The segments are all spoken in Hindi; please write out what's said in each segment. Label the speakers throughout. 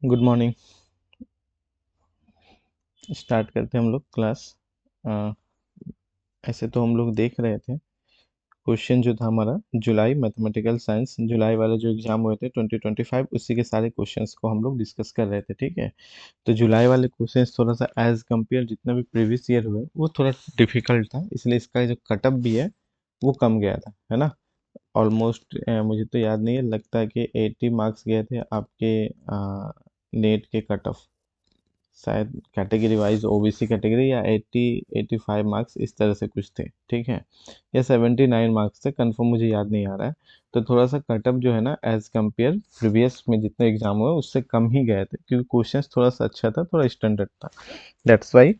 Speaker 1: Good morning. स्टार्ट करते हैं हम लोग क्लास। अ, ऐसे तो हम लोग देख रहे थे क्वेश्चन जो था हमारा जुलाई मैथमेटिकल साइंस जुलाई वाले जो एग्जाम हुए थे 2025, उसी के सारे क्वेश्चंस को हम लोग डिस्कस कर रहे थे। ठीक है, तो जुलाई वाले क्वेश्चंस थोड़ा सा एज कंपेयर जितना भी प्रीवियस ईयर हुए वो थोड़ा डिफिकल्ट था, इसलिए इसका जो कटअप भी है वो कम गया था, है ना। ऑलमोस्ट मुझे तो याद नहीं है, लगता है कि 80 मार्क्स गए थे आपके नेट के कट ऑफ, शायद कैटेगरी वाइज ओबीसी कैटेगरी, या 80 85 मार्क्स इस तरह से कुछ थे। ठीक है, या 79 मार्क्स थे, कंफर्म मुझे याद नहीं आ रहा है। तो थोड़ा सा कटअप जो है ना एज कंपेयर प्रीवियस में जितने एग्जाम हुए उससे कम ही गए थे, क्योंकि क्वेश्चंस थोड़ा सा अच्छा था, थोड़ा स्टैंडर्ड था। दैट्स वाई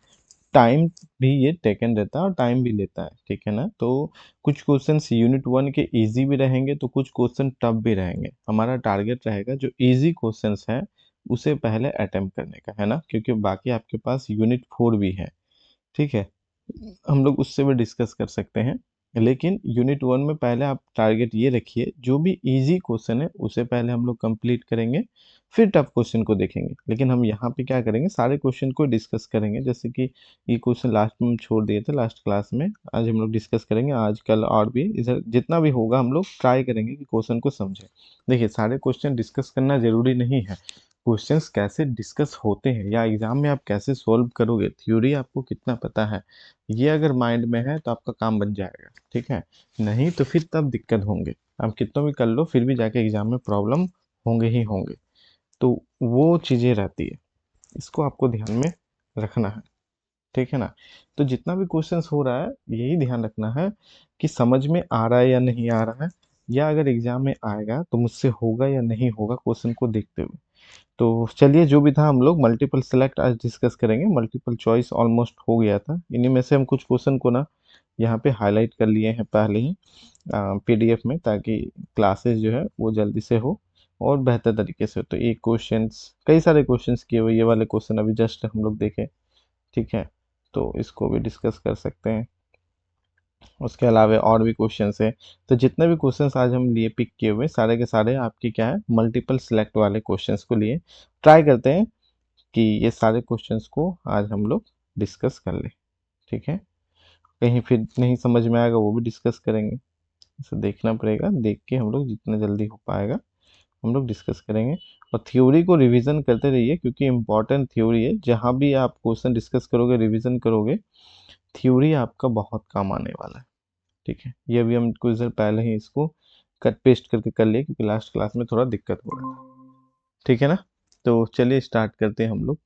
Speaker 1: टाइम भी ये टेकन रहता है और टाइम भी लेता है। ठीक है ना, तो कुछ क्वेश्चंस यूनिट वन के इजी भी रहेंगे तो कुछ क्वेश्चन टफ भी रहेंगे। हमारा टारगेट रहेगा जो इजी क्वेश्चंस है उसे पहले अटेम्प्ट करने का, है ना, क्योंकि बाकी आपके पास यूनिट फोर भी है। ठीक है, हम लोग उससे भी डिस्कस कर सकते हैं, लेकिन यूनिट वन में पहले आप टारगेट ये रखिए जो भी इजी क्वेश्चन है उसे पहले हम लोग कंप्लीट करेंगे, फिर टफ क्वेश्चन को देखेंगे। लेकिन हम यहाँ पे क्या करेंगे, सारे क्वेश्चन को डिस्कस करेंगे। जैसे कि ये क्वेश्चन लास्ट में हम छोड़ दिए थे लास्ट क्लास में, आज हम लोग डिस्कस करेंगे, आज कल और भी इधर जितना भी होगा हम लोग ट्राई करेंगे कि क्वेश्चन को समझें। देखिए, सारे क्वेश्चन डिस्कस करना जरूरी नहीं है, क्वेश्चंस कैसे डिस्कस होते हैं या एग्जाम में आप कैसे सॉल्व करोगे, थ्योरी आपको कितना पता है, ये अगर माइंड में है तो आपका काम बन जाएगा। ठीक है, नहीं तो फिर तब दिक्कत होंगे। आप कितना भी कर लो फिर भी जाके एग्जाम में प्रॉब्लम होंगे ही होंगे। तो वो चीज़ें रहती है, इसको आपको ध्यान में रखना है। ठीक है ना, तो जितना भी क्वेश्चंस हो रहा है यही ध्यान रखना है कि समझ में आ रहा है या नहीं आ रहा है, या अगर एग्जाम में आएगा तो मुझसे होगा या नहीं होगा क्वेश्चन को देखते हुए। तो चलिए, जो भी था हम लोग मल्टीपल सेलेक्ट आज डिस्कस करेंगे। मल्टीपल चॉइस ऑलमोस्ट हो गया था, इन्हीं में से हम कुछ क्वेश्चन को ना यहाँ पे हाईलाइट कर लिए हैं पहले ही पीडीएफ में, ताकि क्लासेस जो है वो जल्दी से हो और बेहतर तरीके से हो। तो एक क्वेश्चंस, कई सारे क्वेश्चंस किए हुए, ये वाले क्वेश्चन अभी जस्ट हम लोग देखे। ठीक है, तो इसको भी डिस्कस कर सकते हैं। उसके अलावा और भी क्वेश्चंस है, तो जितने भी क्वेश्चंस आज हम लिए पिक किए हुए सारे के सारे आपके क्या है, मल्टीपल सिलेक्ट वाले क्वेश्चंस को लिए ट्राई करते हैं कि ये सारे क्वेश्चंस को आज हम लोग डिस्कस कर लें। ठीक है, कहीं फिर नहीं समझ में आएगा वो भी डिस्कस करेंगे। इसे देखना पड़ेगा, देख के हम लोग जितना जल्दी हो पाएगा हम लोग डिस्कस करेंगे। और थ्योरी को रिवीजन करते रहिए, क्योंकि इम्पोर्टेंट थ्योरी है। जहाँ भी आप क्वेश्चन डिस्कस करोगे, रिवीजन करोगे, थ्योरी आपका बहुत काम आने वाला है। ठीक है, ये अभी हम कुछ देर पहले ही इसको कट पेस्ट करके कर लिए, क्योंकि लास्ट क्लास में थोड़ा दिक्कत हो रहा था। ठीक है ना, तो चलिए स्टार्ट करते हैं हम लोग।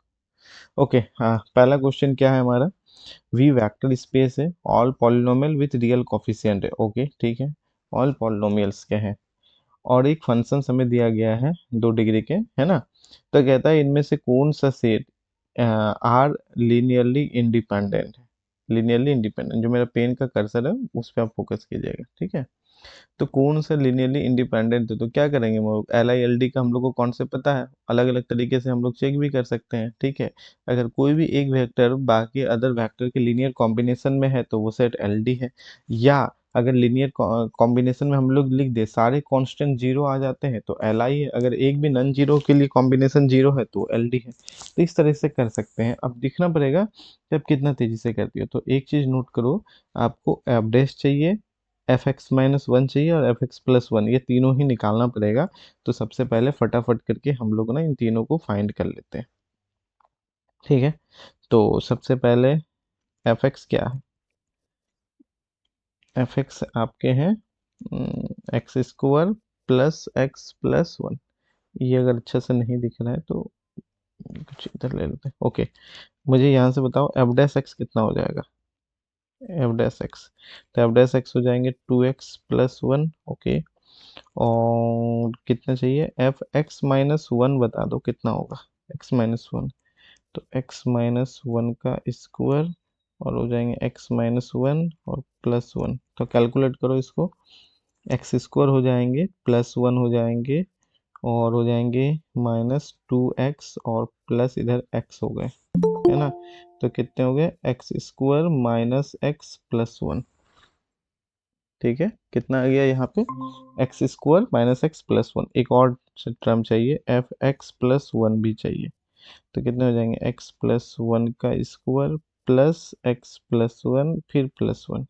Speaker 1: ओके, हाँ, पहला क्वेश्चन क्या है हमारा, वी वेक्टर स्पेस है, all polynomial with real coefficient है। ओके, ठीक है, ऑल पॉलिनोमियल्स के हैं और एक फंक्शन हमें दिया गया है 2 डिग्री के, है ना। तो कहता है इनमें से कौन सा सेट आर लीनियरली इंडिपेंडेंट है। लीनियरली इंडिपेंडेंट, जो मेरा पेन का कर्सर है उस पर आप फोकस कीजिएगा। ठीक है, तो कौन सा लीनियरली इंडिपेंडेंट है, तो क्या करेंगे हम लोग, एल आई एल डी का हम लोग को कॉन्सेप्ट पता है, अलग अलग तरीके से हम लोग चेक भी कर सकते हैं। ठीक है, अगर कोई भी एक वेक्टर बाकी अदर वेक्टर के लीनियर कॉम्बिनेशन में है तो वो सेट एल डी है। या अगर लीनियर कॉम्बिनेशन में हम लोग लिख दे सारे कांस्टेंट जीरो आ जाते हैं तो एल आई है, अगर एक भी नन जीरो के लिए कॉम्बिनेशन जीरो है तो एल डी है। तो इस तरह से कर सकते हैं। अब दिखना पड़ेगा कि आप कितना तेजी से करती हो। तो एक चीज नोट करो, आपको एफ डैश चाहिए, एफ एक्स माइनस वन चाहिए और एफ एक्स प्लस वन, ये तीनों ही निकालना पड़ेगा। तो सबसे पहले फटाफट करके हम लोग ना इन तीनों को फाइंड कर लेते हैं। ठीक है, तो सबसे पहले एफ एक्स क्या है, एफ एक्स आपके हैं x square plus x plus one. ये अगर अच्छा से नहीं दिख रहा है तो कुछ इधर ले लेते हैं। ओके, मुझे यहाँ से बताओ एफ डैश एक्स कितना हो जाएगा, एफ डैश एक्स, तो एफ डैश एक्स हो जाएंगे 2x+1। ओके, और कितना चाहिए, एफ एक्स माइनस वन बता दो कितना होगा, एक्स माइनस वन, तो एक्स माइनस वन का स्क्वायर और हो जाएंगे एक्स माइनस वन और प्लस वन। तो कैलकुलेट करो इसको, एक्स स्क्वायर हो जाएंगे, प्लस वन हो जाएंगे और हो जाएंगे -2x और प्लस इधर x हो गए, है ना। तो कितने हो गए, x square minus x plus one. ठीक है, कितना आ गया यहाँ पे, x square minus x plus one, एक और टर्म चाहिए, एफ एक्स प्लस वन भी चाहिए। तो कितने हो जाएंगे, एक्स प्लस वन का square plus x plus one फिर प्लस वन,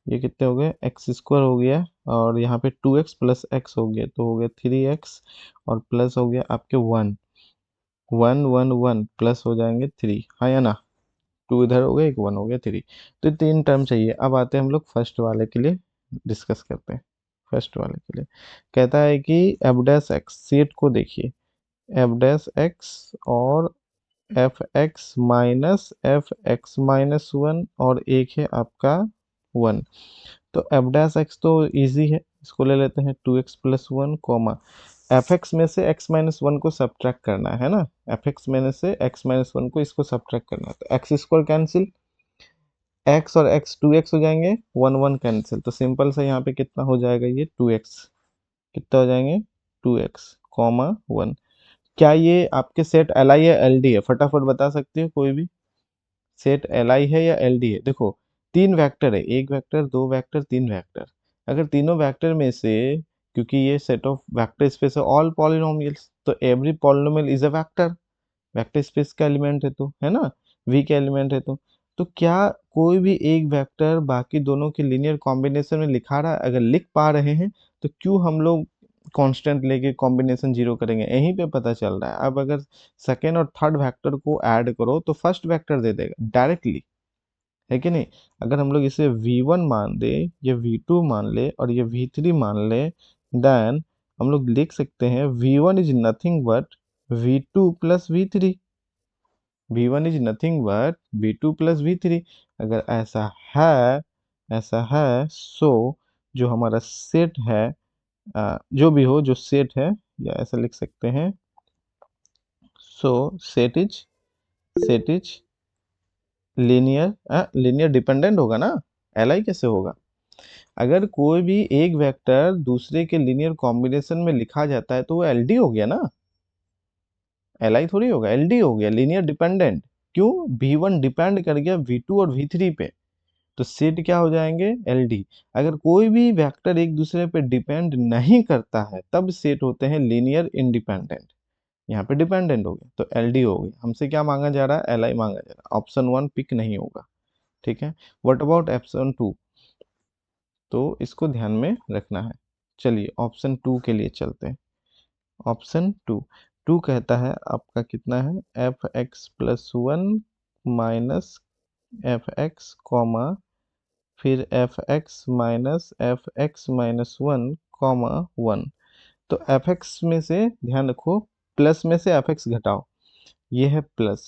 Speaker 1: ये कितने हो गए, एक्स स्क्वायर हो गया, और यहाँ पे टू एक्स प्लस एक्स हो गया, तो हो गया थ्री एक्स, और प्लस हो गया आपके one, one one one plus हो जाएंगे थ्री, हाँ या ना, टू इधर हो गया, एक वन हो गया थ्री। तो ये तीन टर्म चाहिए। अब आते हैं हम लोग फर्स्ट वाले के लिए, डिस्कस करते हैं फर्स्ट वाले के लिए। कहता है कि एफ डैश एक्स, सेट को देखिए, एफ डैश एक्स और f x minus f x minus one, और एक है आपका वन। तो एफ डैश एक्स तो इजी है, इसको ले लेते हैं two x plus one comma, f x में से एक्स माइनस वन को सब्ट्रैक्ट करना है ना, एफ एक्स में से एक्स माइनस वन को इसको सब्ट्रैक्ट करना है, तो एक्स स्क्वायर कैंसिल, एक्स और एक्स टू एक्स हो जाएंगे, वन वन कैंसिल, तो सिंपल सा यहाँ पे कितना हो जाएगा, ये टू एक्स, कितना हो जाएंगे, टू एक्स कॉमा वन। क्या ये आपके सेट एल आई है एल डी है, फटाफट बता सकते हो कोई भी, सेट एल आई है या एल डी है। देखो तीन वेक्टर है, एक वेक्टर दो वेक्टर तीन वेक्टर, अगर तीनों वेक्टर में से, क्योंकि ये सेट ऑफ वेक्टर स्पेस है ऑल पॉलिनोमियल्स, तो every polynomial is a vector, vector space का एलिमेंट है, तो है ना, वी का एलिमेंट है, तो क्या कोई भी एक वेक्टर बाकी दोनों के लीनियर कॉम्बिनेशन में लिखा रहा है, अगर लिख पा रहे हैं तो क्यों हम लोग कांस्टेंट लेके कॉम्बिनेशन जीरो करेंगे, यहीं पे पता चल रहा है। अब अगर सेकेंड और थर्ड वेक्टर को ऐड करो तो फर्स्ट वेक्टर दे देगा डायरेक्टली, है कि नहीं। अगर हम लोग इसे v1 मान दे, ये v2 मान ले और ये v3 मान ले, देन हम लोग लिख सकते हैं v1 is nothing but v2 plus v3, v1 is nothing but v2 plus v3। अगर ऐसा है सो जो हमारा सेट है, जो भी हो जो सेट है, या ऐसा लिख सकते हैं, सो सेट इज लीनियर डिपेंडेंट होगा ना, एल आई कैसे होगा, अगर कोई भी एक वेक्टर दूसरे के लीनियर कॉम्बिनेशन में लिखा जाता है तो वो एलडी हो गया ना, एल आई थोड़ी होगा, एलडी हो गया, लीनियर डिपेंडेंट। क्यों, v1 डिपेंड कर गया v2 और v3 पे, तो सेट क्या हो जाएंगे, एलडी। अगर कोई भी वेक्टर एक दूसरे पे डिपेंड नहीं करता है तब सेट होते हैं लीनियर इंडिपेंडेंट, यहाँ पे डिपेंडेंट हो गया तो एलडी हो गया। हमसे क्या मांगा जा रहा है, एल आई मांगा जा रहा है, ऑप्शन वन पिक नहीं होगा, ठीक है। व्हाट अबाउट ऑप्शन टू, तो इसको ध्यान में रखना है। चलिए ऑप्शन टू के लिए चलते हैं। ऑप्शन टू, टू कहता है आपका कितना है, f x plus one minus f x comma, फिर f x minus one comma one. तो एफ एक्स में से ध्यान रखो, प्लस में से एफ एक्स घटाओ, ये है प्लस,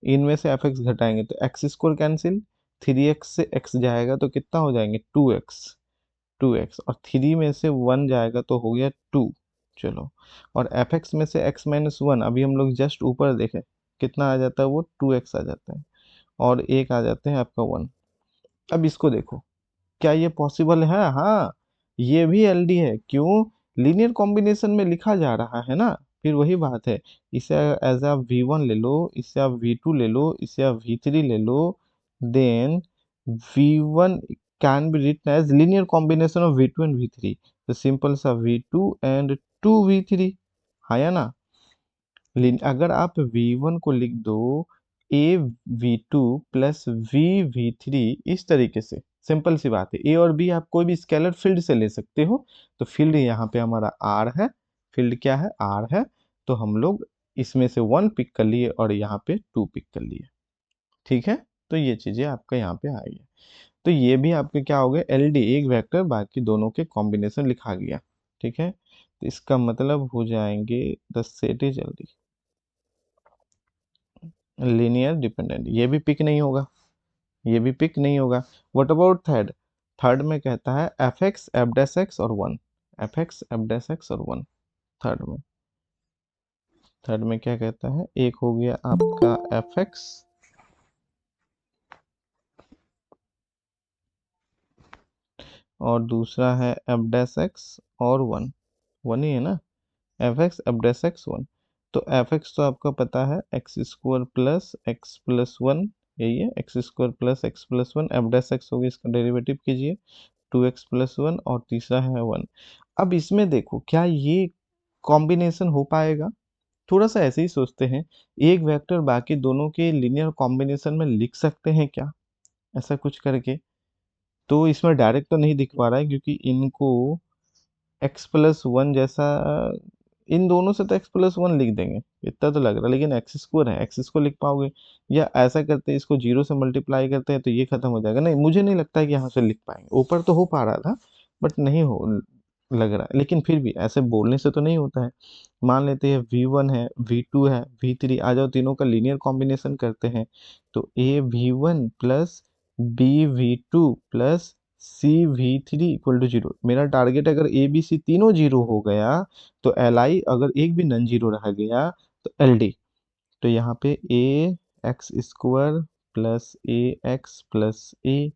Speaker 1: इनमें से एफ एक्स घटाएंगे तो x square cancel, three x से एक्स जाएगा तो कितना हो जाएंगे, टू एक्स और थ्री में से वन जाएगा तो हो गया टू। चलो, और एफ एक्स में से एक्स माइनस वन, अभी हम लोग जस्ट ऊपर देखें कितना आ जाता है, वो टू एक्स आ जाता है, और एक आ जाते हैं आपका वन। अब इसको देखो, क्या ये पॉसिबल है, हाँ ये भी एलडी है, क्यों, लीनियर कॉम्बिनेशन में लिखा जा रहा है ना। फिर वही बात है, इसे एज आप वी वन ले लो, इसे आप वी टू ले लो, इसे आप वी थ्री ले लो, then v one can be written as linear combination of v two and v three, तो सिंपल सा v two and two v three, हाँ या ना। अगर आप v1 को लिख दो a v two plus v three, इस तरीके से, सिंपल सी बात है, ए और बी आप कोई भी स्केलर फील्ड से ले सकते हो, तो फील्ड यहाँ पे हमारा आर है, फील्ड क्या है, आर है, तो हम लोग इसमें से वन पिक कर लिए और यहाँ पे टू पिक कर लिए, ठीक है। तो ये चीजें आपका यहाँ पे आई है, तो ये भी आपके क्या हो गए, एल डी, एक वेक्टर बाकी दोनों के कॉम्बिनेशन लिखा गया, ठीक है। तो इसका मतलब हो जाएंगे the set is L linear dependent, ये भी पिक नहीं होगा, ये भी पिक नहीं होगा। व्हाट अबाउट थर्ड, थर्ड में कहता है f x f dash x और one, f x f dash x और वन, थर्ड में, थर्ड में क्या कहता है, एक हो गया आपका एफ एक्स और दूसरा है एफ डैश एक्स और वन, वन ही है ना, F x f dash x one. तो एफ एक्स तो आपका पता है x square plus x plus one, यही है x square plus x plus one, F dash x हो गया, इसका डेरिवेटिव कीजिए, 2x+1 और तीसरा है 1। अब इसमें देखो क्या ये कॉम्बिनेशन हो पाएगा? थोड़ा सा ऐसे ही सोचते हैं, एक वेक्टर बाकी दोनों के लीनियर कॉम्बिनेशन में लिख सकते हैं क्या, ऐसा कुछ करके? तो इसमें डायरेक्ट तो नहीं दिख पा रहा है क्योंकि इनको x+1 जैसा, इन दोनों से तो x+1 लिख देंगे, इतना तो लग रहा है, लेकिन x² है, x को लिख पाओगे? या ऐसा करते हैं, इसको 0 से मल्टीप्लाई करते हैं तो ये खत्म हो जाएगा। नहीं, मुझे नहीं लगता है कि यहाँ से लिख पाएंगे। ऊपर तो हो पा रहा था बट नहीं हो लग रहा है, लेकिन फिर भी ऐसे बोलने से तो नहीं होता है। मान लेते हैं V1 है, V2 है, V3, आ जाओ तीनों का लीनियर कॉम्बिनेशन करते हैं। तो AV1 plus BV2 plus CV3 equal to 0। मेरा टारगेट अगर ABC तीनों जीरो हो गया तो LI, अगर एक भी नन जीरो रह गया तो LD। तो यहाँ पे AX² plus AX plus A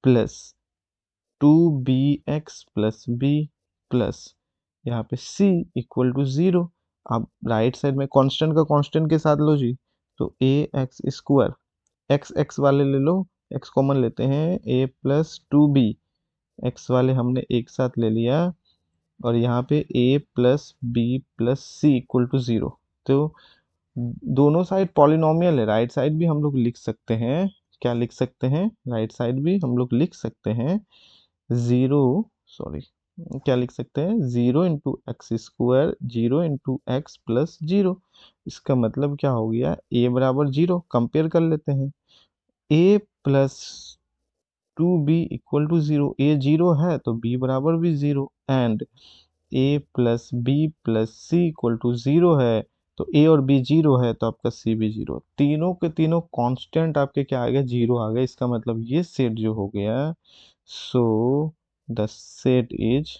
Speaker 1: plus 2BX plus B plus यहाँ पे C इक्वल टू 0। अब राइट साइड में कांस्टेंट का कांस्टेंट के साथ लो जी। तो AX², एक्स एक्स वाले ले लो, एक्स कॉमन लेते हैं, A+2B, एक्स वाले हमने एक साथ ले लिया, और यहाँ पे A+B+C इक्वल टू 0। तो दोनों साइड पॉलिनोमियल है, राइट साइड भी हम लोग लिख सकते हैं। क्या लिख सकते हैं? राइट साइड भी हम लोग लिख सकते हैं 0, सॉरी, क्या लिख सकते हैं? 0 × x², 0 × x+0। इसका मतलब क्या हो गया? A बराबर 0। कंपेयर कर लेते हैं, A+2B इक्वल टू 0। A 0 है तो B बराबर भी 0, एंड A+B+C इक्वल टू 0 है, तो A और B 0 है तो आपका C भी 0। तीनों के तीनों कांस्टेंट आपके क्या आ गए? 0 आ गए। इसका मतलब ये सेट जो हो गया, सो द सेट इज,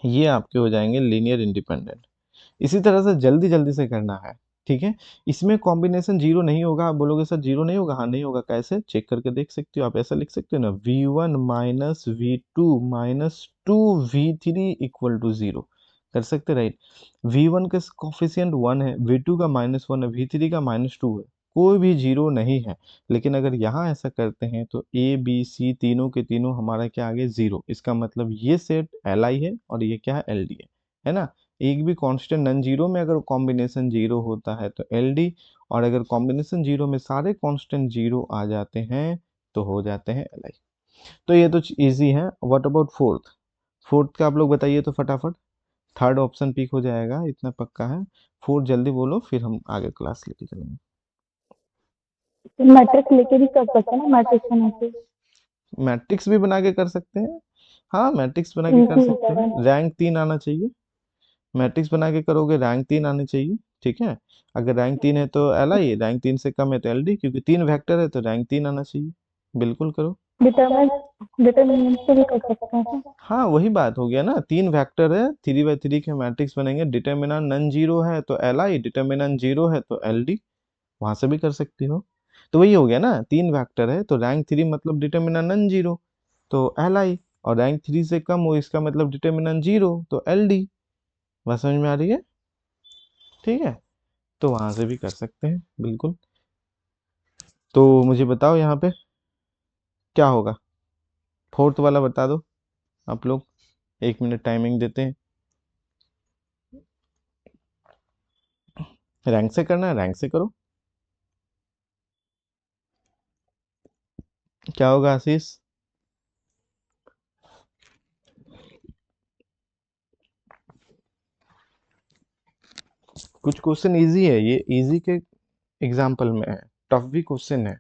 Speaker 1: ये आपके हो जाएंगे लीनियर इंडिपेंडेंट। इसी तरह से जल्दी जल्दी से करना है, ठीक है? इसमें कॉम्बिनेशन 0 नहीं होगा। आप बोलोगे सर 0 नहीं होगा। हाँ नहीं होगा। कैसे? चेक करके देख सकते हो। आप ऐसा लिख सकते हो ना, V1 minus V2 minus 2V3 equal to 0। कर सकते, राइट? V1 का कॉफिशियंट 1 है, V2 का -1 है, V3 का -2 है, कोई भी 0 नहीं है। लेकिन अगर यहाँ ऐसा करते हैं तो ABC तीनों के तीनों हमारा क्या आ गए? 0। इसका मतलब ये सेट LI है और ये क्या है? LD है ना? एक भी कांस्टेंट नन जीरो में अगर कॉम्बिनेशन 0 होता है तो LD, और अगर कॉम्बिनेशन 0 में सारे कांस्टेंट 0 आ जाते हैं तो हो जाते हैं LI। तो ये तो इजी है। What about fourth? फोर्थ का आप लोग बताइए तो फटाफट। थर्ड ऑप्शन पिक हो जाएगा, इतना पक्का है। फोर्थ जल्दी बोलो, फिर हम आगे क्लास लेके चलेंगे।
Speaker 2: मैट्रिक्स लेके भी कर सकते हैं ना, मैट्रिक्स बना के।
Speaker 1: मैट्रिक्स भी बना के कर सकते हैं। हाँ, मैट्रिक्स बना के कर
Speaker 2: इजी
Speaker 1: सकते
Speaker 2: होता है।
Speaker 1: हैं। रैंक 3 आना चाहिए। मैट्रिक्स बना के करोगे, रैंक 3 आनी चाहिए, ठीक है? अगर रैंक 3 है तो LI, रैंक 3 से कम है तो LD, क्योंकि 3 वेक्टर है तो रैंक 3 आना चाहिए। बिल्कुल करो।
Speaker 2: डिटरमिनेंट डिटरमिनेंट से भी कर सकते हैं क्या?
Speaker 1: हाँ, वही बात हो गया ना। 3 वेक्टर है, 3 बाई 3 के मैट्रिक्स बनेंगे। डिटर्मिनेंट नन जीरो है तो LI, डिटर्मिनेंट जीरो है तो LD, वहां से भी कर सकती हो। तो वही हो गया ना, 3 वेक्टर है तो रैंक 3 मतलब डिटर्मिनेंट नन जीरो तो LI, और रैंक 3 से कम हो इसका मतलब डिटर्मिनेंट जीरो तो LD। बात समझ में आ रही है? ठीक है, तो वहां से भी कर सकते हैं, बिल्कुल। तो मुझे बताओ यहाँ पे क्या होगा? फोर्थ वाला बता दो आप लोग। 1 मिनट टाइमिंग देते हैं। रैंक से करना है, रैंक से करो। क्या होगा आशीष? कुछ क्वेश्चन इजी है, ये इजी के एग्जाम्पल में है, टफ भी क्वेश्चन है।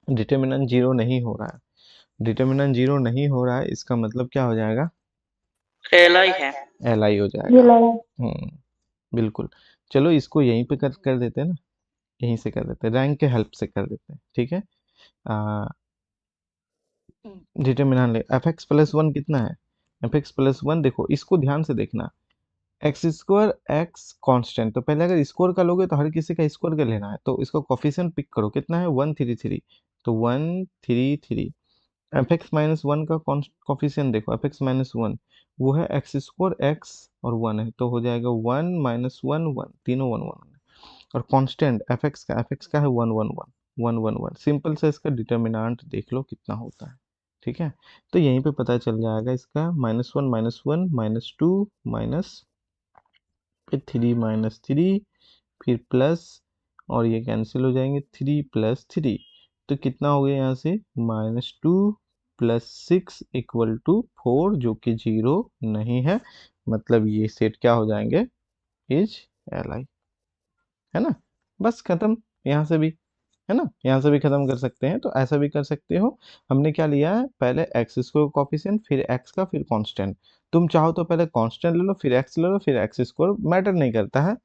Speaker 1: डिटर्मिनेंट 0 नहीं हो रहा है। डिटर्मिनेंट 0 नहीं हो रहा है, इसका मतलब क्या हो जाएगा?
Speaker 3: एल आई है।
Speaker 1: एल आई हो
Speaker 2: ये
Speaker 1: जाएगा।
Speaker 2: लाई।
Speaker 1: बिल्कुल। चलो इसको यहीं पे कर देते हैं ना, यहीं से कर देते हैं, रैंक के हेल्प से कर देते हैं, ठीक है। डिटरमिनेंट ले, एफ एक्स प्लस वन कितना है, एफ एक्स प्लस वन देखो इसको ध्यान से देखना, एक्स स्क्वायर एक्स कांस्टेंट, तो पहले अगर स्क्वायर का लोगे तो हर किसी का स्क्वायर का लेना है, तो इसको कोफिशिएंट पिक करो, कितना है 133, तो 133, एफ एक्स माइनस वन का कोफिशिएंट देखो, एफ एक्स माइनस वन वो है एक्स स्क्वायर एक्स और वन है, तो हो जाएगा वन माइनस वन वन, तीनों वन वन, और कांस्टेंट एफ एक्स का है one one one, one one one, simple से इसका डिटर्मिनेंट देख लो कितना होता है, ठीक है। तो यहीं पे पता चल जाएगा इसका, minus one minus two minus, फिर थ्री माइनस थ्री, फिर प्लस, और ये कैंसिल हो जाएंगे, थ्री प्लस थ्री, तो कितना हो गया यहाँ से, minus two plus six equal to four, जो कि जीरो नहीं है, मतलब ये सेट क्या हो जाएंगे, इज एल आई, है ना। बस खत्म, यहाँ से भी, है ना, यहाँ से भी खत्म कर सकते हैं, तो ऐसा भी कर सकते हो। हमने क्या लिया है, पहले एक्स स्क्वायर कोफिशिएंट, फिर एक्स का, फिर कांस्टेंट, तुम चाहो तो पहले कांस्टेंट ले लो, फिर एक्स ले लो, फिर एक्स स्क्वायर, मैटर नहीं करता है,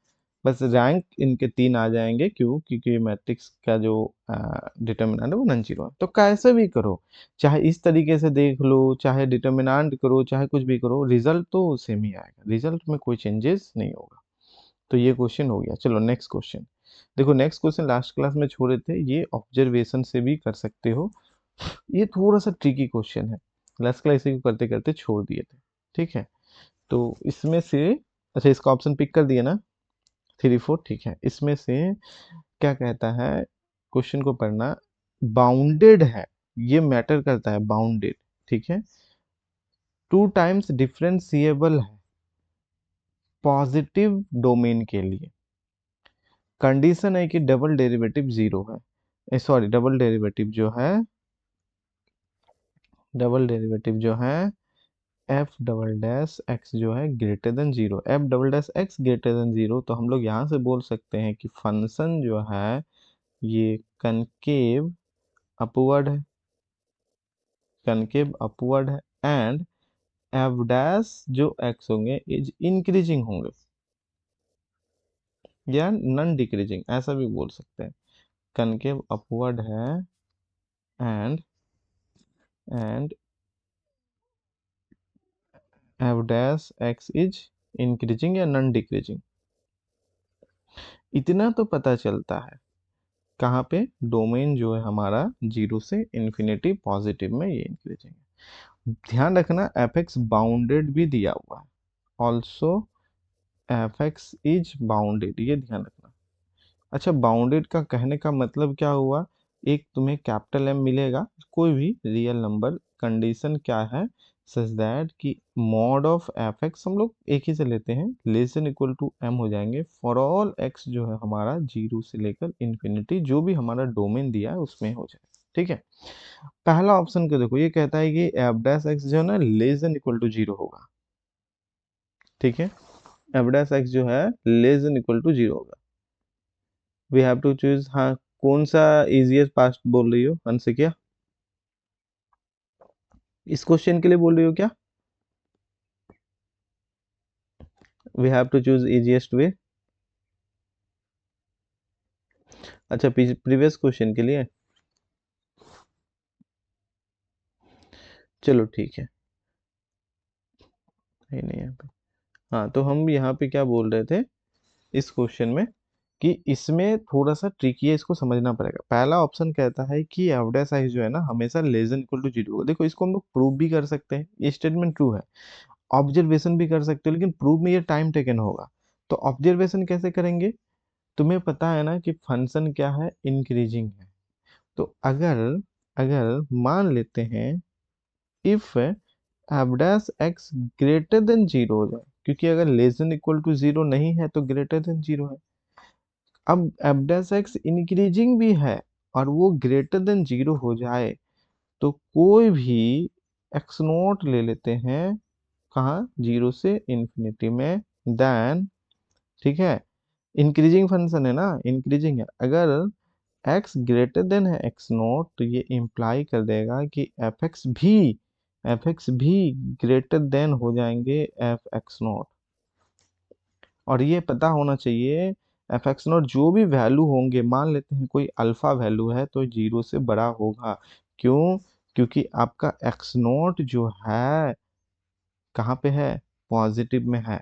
Speaker 1: बस रैंक इनके तीन आ जाएंगे, क्यों, क्योंकि मैट्रिक्स का जो डिटर्मिनेंट है वो नॉन जीरो है, तो कैसे भी करो, चाहे इस तरीके से देख लो, चाहे डिटर्मिनेंट करो, चाहे कुछ भी करो, रिजल्ट तो सेम ही आएगा, रिजल्ट में कोई चेंजेस नहीं होगा। तो ये क्वेश्चन हो गया। चलो नेक्स्ट क्वेश्चन देखो, नेक्स्ट क्वेश्चन लास्ट क्लास में छोड़े थे, ये ऑब्जर्वेशन से भी कर सकते हो, ये थोड़ा सा ट्रिकी क्वेश्चन है, लास्ट क्लास इसी को करते करते छोड़ दिए थे, ठीक है। तो इसमें से, अच्छा इसका ऑप्शन पिक कर दिया ना, थ्री फोर, ठीक है, इसमें से क्या कहता है, क्वेश्चन को पढ़ना, बाउंडेड है, ये मैटर करता है, बाउंडेड, ठीक है, टू टाइम्स डिफरेंशिएबल है पॉजिटिव डोमेन के लिए, कंडीशन है कि डबल डेरिवेटिव जीरो है, सॉरी डबल डेरिवेटिव जो है एफ डबल डैश एक्स जो है greater than zero, F double dash x greater than zero, तो हम लोग यहाँ से बोल सकते हैं कि फंक्शन जो है ये कनकेव अपवर्ड है, कनकेव अपवर्ड है, एंड एफ डैश जो एक्स होंगे इज इंक्रीजिंग होंगे, या नॉन डिक्रीजिंग, ऐसा भी बोल सकते हैं, कनकेव अपवर्ड है, and and F dash x is increasing या नॉन डिक्रीजिंग, इतना तो पता चलता है, कहाँ पे, डोमेन जो है हमारा जीरो से इन्फिनिटी पॉजिटिव में ये इंक्रीजिंग है। ध्यान रखना एफ एक्स बाउंडेड भी दिया हुआ है, also F x is bounded, ये ध्यान रखना। अच्छा बाउंडेड का कहने का मतलब क्या हुआ, एक तुम्हें कैपिटल एम मिलेगा, कोई भी रियल नंबर, कंडीशन क्या है, सच दैट कि मॉड ऑफ एफ एक्स हम लोग एक ही से लेते हैं, less than equal to m हो जाएंगे फॉर ऑल एक्स जो है हमारा जीरो से लेकर इन्फिनिटी, जो भी हमारा डोमेन दिया है उसमें हो जाए, ठीक है। पहला ऑप्शन को देखो, ये कहता है कि एफ डैश एक्स जो है ना less than equal to zero होगा, ठीक है, एफ डैश एक्स जो है less than equal to zero होगा, वी हैव टू चूज, हाँ कौन सा इजिएस्ट पास्ट बोल रही हो हमसे, क्या इस क्वेश्चन के लिए बोल रही हो क्या, we have to choose easiest way, अच्छा प्रीवियस क्वेश्चन के लिए, चलो ठीक है, नहीं यहाँ पे, हाँ तो हम यहाँ पे क्या बोल रहे थे इस क्वेश्चन में, कि इसमें थोड़ा सा ट्रिकी है, इसको समझना पड़ेगा। पहला ऑप्शन कहता है कि एवरेज साइज जो है ना हमेशा less than equal to zero होगा, देखो इसको हम लोग प्रूव भी कर सकते हैं, ये स्टेटमेंट ट्रू है, ऑब्जर्वेशन भी कर सकते हो, लेकिन प्रूव में ये टाइम टेकन होगा, तो ऑब्जर्वेशन कैसे करेंगे, तुम्हें पता है ना कि फंक्शन क्या है, इंक्रीजिंग है, तो अगर अगर मान लेते हैं if f dash x greater than zero हो जाए, क्योंकि अगर less than equal to zero नहीं है तो ग्रेटर देन जीरो है, अब एफ डैश एक्स इंक्रीजिंग भी है और वो ग्रेटर देन जीरो हो जाए, तो कोई भी एक्स नोट ले लेते हैं, कहाँ, जीरो से इंफिनिटी में, देन, ठीक है, इंक्रीजिंग फंक्शन है ना, इंक्रीजिंग है, अगर एक्स ग्रेटर देन है एक्स नोट, तो ये इम्प्लाई कर देगा कि एफ एक्स भी एफ एक्स भी ग्रेटर देन हो जाएंगे एफ एक्स नॉट। और ये पता होना चाहिए एफ एक्स नॉट जो भी वैल्यू होंगे, मान लेते हैं कोई अल्फा वैल्यू है तो जीरो से बड़ा होगा। क्यों? क्योंकि आपका एक्स नॉट जो है कहाँ पे है? पॉजिटिव में है।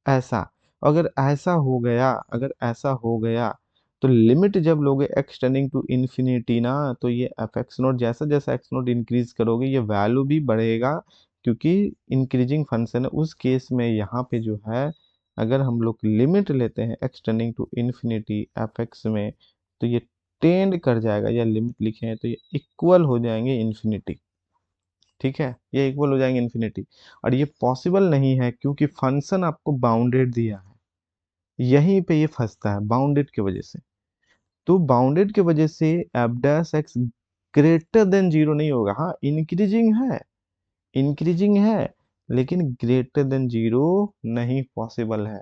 Speaker 1: ऐसा, अगर ऐसा हो गया, अगर ऐसा हो गया तो लिमिट जब लोगे एक्स टेंडिंग टू इन्फिनिटी ना, तो ये एफ एक्स नोट जैसा जैसा एक्स नोट इंक्रीज करोगे ये वैल्यू भी बढ़ेगा, क्योंकि इंक्रीजिंग फंक्शन है। उस केस में यहाँ पे जो है, अगर हम लोग लिमिट लेते हैं x tending to infinity f x में, तो ये टेंड कर जाएगा, या लिमिट लिखे हैं तो ये इक्वल हो जाएंगे इन्फिनिटी। ठीक है, ये इक्वल हो जाएंगे इन्फिनिटी। और ये पॉसिबल नहीं है क्योंकि फंक्शन आपको बाउंडेड दिया है, यहीं पे ये फंसता है बाउंडेड की वजह से। तो बाउंडेड की वजह से F dash x greater than zero नहीं होगा। हाँ, इंक्रीजिंग है, इंक्रीजिंग है, लेकिन ग्रेटर देन जीरो नहीं पॉसिबल है।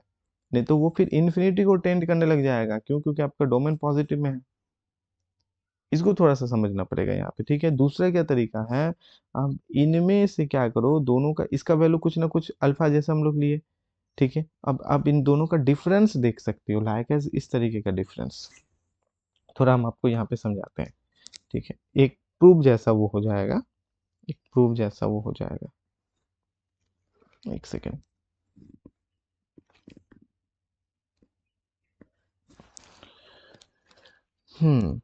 Speaker 1: नहीं तो वो फिर इन्फिनिटी को टेंड करने लग जाएगा। क्यों? क्योंकि आपका डोमेन पॉजिटिव में है। इसको थोड़ा सा समझना पड़ेगा यहाँ पे। ठीक है, दूसरा क्या तरीका है, अब इनमें से क्या करो, दोनों का इसका वैल्यू कुछ ना कुछ अल्फा जैसा हम लोग लिए। ठीक है, अब आप इन दोनों का डिफरेंस देख सकते हो, लाइक एज इस तरीके का डिफरेंस। थोड़ा हम आपको यहाँ पे समझाते हैं। ठीक है, एक प्रूफ जैसा वो हो जाएगा, एक प्रूफ जैसा वो हो जाएगा। एक सेकेंड। हम्म,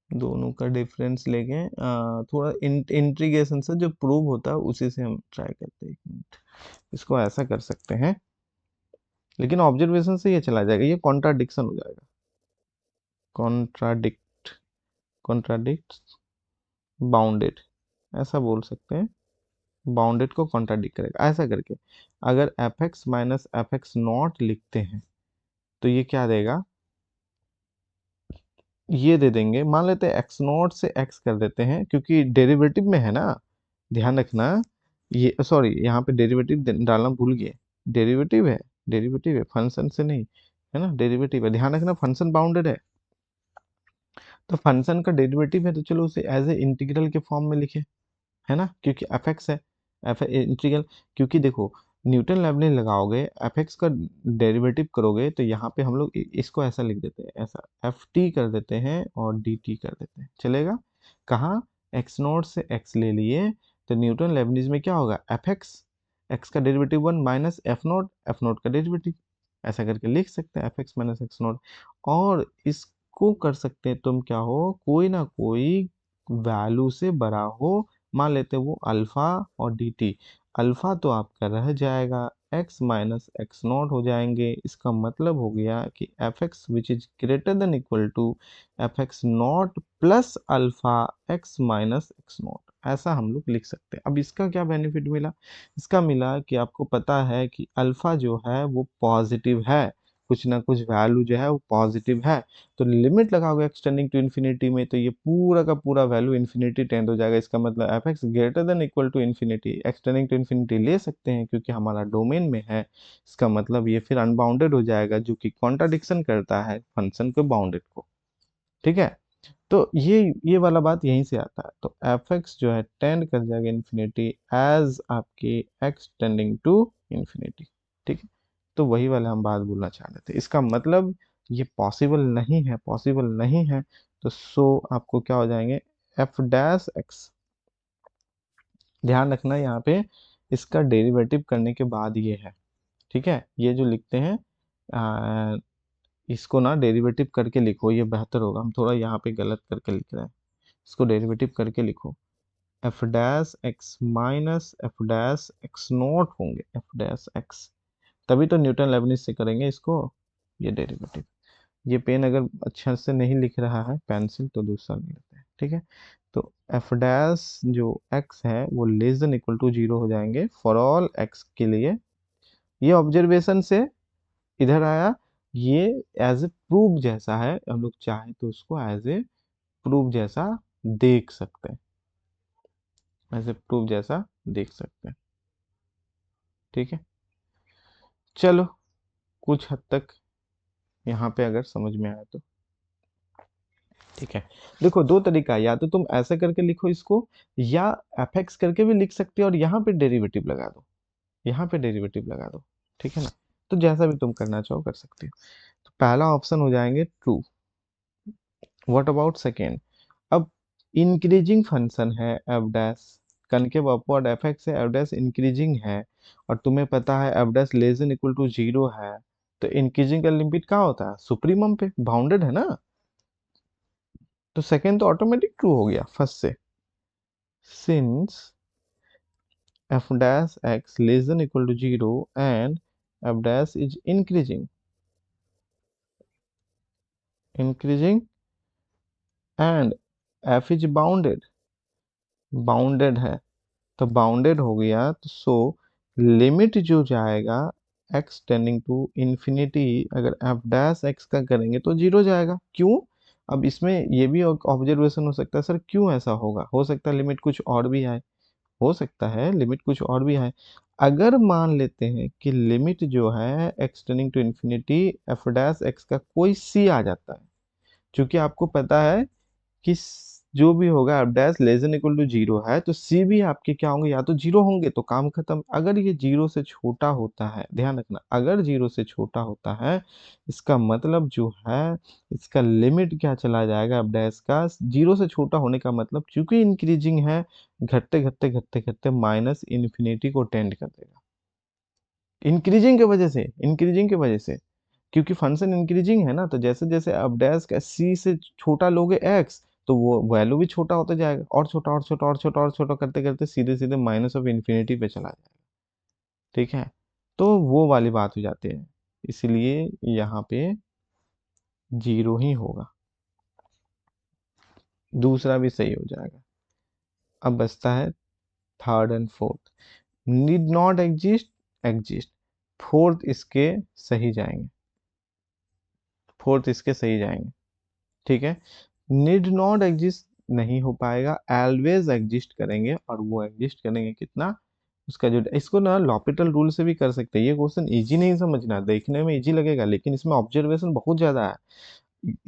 Speaker 1: दोनों का डिफरेंस लेके थोड़ा इंट्रीगेशन से जो प्रूव होता है उसी से हम ट्राई करते हैं। एक मिनट, इसको ऐसा कर सकते हैं, लेकिन ऑब्जर्वेशन से ये चला जाएगा, ये कॉन्ट्राडिक्शन हो जाएगा। कॉन्ट्राडिक्ट, कॉन्ट्राडिक्ट बाउंडेड, ऐसा बोल सकते हैं। बाउंडेड को कॉन्ट्राडिक्ट करेगा ऐसा करके। अगर F x minus f x not लिखते हैं तो ये क्या देगा, ये दे देंगे। मान लेते हैं एक्स नॉट से एक्स कर देते हैं, क्योंकि डेरिवेटिव में है ना, ध्यान रखना। ये सॉरी, यहाँ पे डेरिवेटिव डालना भूल गए। डेरिवेटिव है, डेरिवेटिव है, फंक्शन से नहीं, है ना, डेरिवेटिव है। ध्यान रखना, फंक्शन बाउंडेड है, तो फंक्शन का डेरिवेटिव है तो चलो उसे एज ए इंटीग्रल के फॉर्म में लिखे, है ना, क्योंकि एफ एक्स है। एफ इंटीग्रल, क्योंकि देखो न्यूटन लेबनिज लगाओगे, एफ एक्स का डेरिवेटिव करोगे तो यहाँ पे हम लोग इसको ऐसा लिख देते हैं, ऐसा एफ टी कर देते हैं और डी टी कर देते हैं, चलेगा। कहाँ? एक्स नोट से एक्स ले लिए, तो न्यूटन लेबनिज में क्या होगा, एफ एक्स, एक्स का derivative one minus F note का डेरिवेटिव, ऐसा करके लिख सकते हैं F x minus x note. और इसको कर सकते हैं तुम क्या हो, कोई ना कोई वैल्यू से बड़ा हो, मान लेते हैं वो अल्फा और डी टी। अल्फा तो आपका रह जाएगा, एक्स माइनस एक्स नॉट हो जाएंगे। इसका मतलब हो गया कि f x which is greater than equal to f x not plus alpha x minus x not, ऐसा हम लोग लिख सकते हैं। अब इसका क्या बेनिफिट मिला? इसका मिला कि आपको पता है कि अल्फा जो है वो पॉजिटिव है, कुछ ना कुछ वैल्यू जो है वो पॉजिटिव है। तो लिमिट लगाओगे एक्सटेंडिंग टू इन्फिनिटी में, तो ये पूरा का पूरा वैल्यू इन्फिनिटी टेंड हो जाएगा। इसका मतलब f x greater than equal to infinity, x tending to infinity ले सकते हैं क्योंकि हमारा डोमेन में है। इसका मतलब ये फिर अनबाउंडेड हो जाएगा, जो कि कॉन्ट्राडिक्शन करता है फंक्शन के बाउंडेड को। ठीक है, तो ये वाला बात यहीं से आता है। तो एफ एक्स जो है टेंड कर जाएगा इन्फिनिटी एज आपके एक्स टेंडिंग टू इन्फिनिटी। ठीक है, तो वही वाला हम बात बोलना चाह रहे थे। इसका मतलब ये पॉसिबल नहीं है, पॉसिबल नहीं है। तो सो आपको क्या हो जाएंगे, एफ डैश एक्स, ध्यान रखना यहाँ पे इसका डेरिवेटिव करने के बाद ये है। ठीक है, ये जो लिखते हैं आ, इसको ना डेरिवेटिव करके लिखो, ये बेहतर होगा। हम थोड़ा यहाँ पे गलत करके लिख रहे हैं, इसको डेरिवेटिव करके लिखो। F dash x minus F dash x not होंगे, एफ डैश एक्स, तभी तो न्यूटन लेबनिज से करेंगे इसको, ये डेरिवेटिव। ये पेन अगर अच्छा से नहीं लिख रहा है पेंसिल तो दूसरा ले लेते हैं। ठीक है, तो एफ डैश जो एक्स है वो less than equal to zero हो जाएंगे फॉर ऑल एक्स के लिए। ये ऑब्जर्वेशन से इधर आया, ये एज ए प्रूफ जैसा है, हम लोग चाहे तो उसको एज ए प्रूफ जैसा देख सकते हैं, एज ए प्रूफ जैसा देख सकते हैं। ठीक है, चलो कुछ हद तक यहाँ पे अगर समझ में आया तो। ठीक है, देखो दो तरीका है, या तो तुम ऐसे करके लिखो इसको, या एफ करके भी लिख सकते हो और यहाँ पे डेरिवेटिव लगा दो, यहाँ पे डेरिवेटिव लगा दो। ठीक है ना, तो जैसा भी तुम करना चाहो कर सकते हो। तो पहला ऑप्शन हो जाएंगे ट्रू। What about second? अब इंक्रीजिंग फंक्शन है f dash, concave upward f x है, एफ डैश इंक्रीजिंग है, और तुम्हें पता है f dash less than equal to zero है, तो इंक्रीजिंग का लिमिट कहाँ होता है? सुप्रीमम पे, बाउंडेड है ना। तो सेकेंड तो ऑटोमेटिक ट्रू हो गया फर्स्ट से, since f dash x less than equal to 0 and f dash is increasing and f is bounded है, तो बाउंडेड हो गया, तो सो लिमिट जो जाएगा x टेंडिंग टू इंफिनिटी, अगर f डैश x का करेंगे तो जीरो जाएगा। क्यों? अब इसमें ये भी ऑब्जर्वेशन हो सकता है, सर क्यों ऐसा होगा? हो सकता है लिमिट कुछ और भी आए, हो सकता है लिमिट कुछ और भी है। अगर मान लेते हैं कि लिमिट जो है x tending to infinity f dash x का कोई c आ जाता है, क्योंकि आपको पता है कि जो भी होगा f dash less than equal to zero है, तो सी भी आपके क्या होंगे? या तो जीरो होंगे, तो काम खत्म। अगर ये जीरो से छोटा होता है, ध्यान रखना, अगर जीरो से छोटा होता है, इसका मतलब जो है इसका लिमिट क्या चला जाएगा एफ डैश का? जीरो से छोटा होने का मतलब, चूंकि इंक्रीजिंग है, घटते घटते घटते घटते माइनस इन्फिनिटी को टेंड कर देगा। इंक्रीजिंग की वजह से, इंक्रीजिंग की वजह से, क्योंकि फंक्शन इंक्रीजिंग है ना, तो जैसे जैसे अब डैश का सी से छोटा लोगे एक्स, तो वो वैल्यू भी छोटा होता जाएगा, और छोटा और छोटा और छोटा और छोटा करते करते सीधे सीधे माइनस ऑफ इन्फिनिटी पे चला जाएगा। ठीक है, तो वो वाली बात हो जाती है, इसलिए यहाँ पे जीरो ही होगा। दूसरा भी सही हो जाएगा। अब बचता है third and fourth. Need not exist, exist. Fourth इसके सही जाएंगे, फोर्थ इसके सही जाएंगे। ठीक है, नीड नॉट एग्जिस्ट नहीं हो पाएगा, ऑलवेज एग्जिस्ट करेंगे, और वो एग्जिस्ट करेंगे कितना? उसका जो, इसको ना लॉपिटल रूल से भी कर सकते हैं। ये क्वेश्चन इजी नहीं समझना, देखने में इजी लगेगा लेकिन इसमें ऑब्जर्वेशन बहुत ज्यादा है।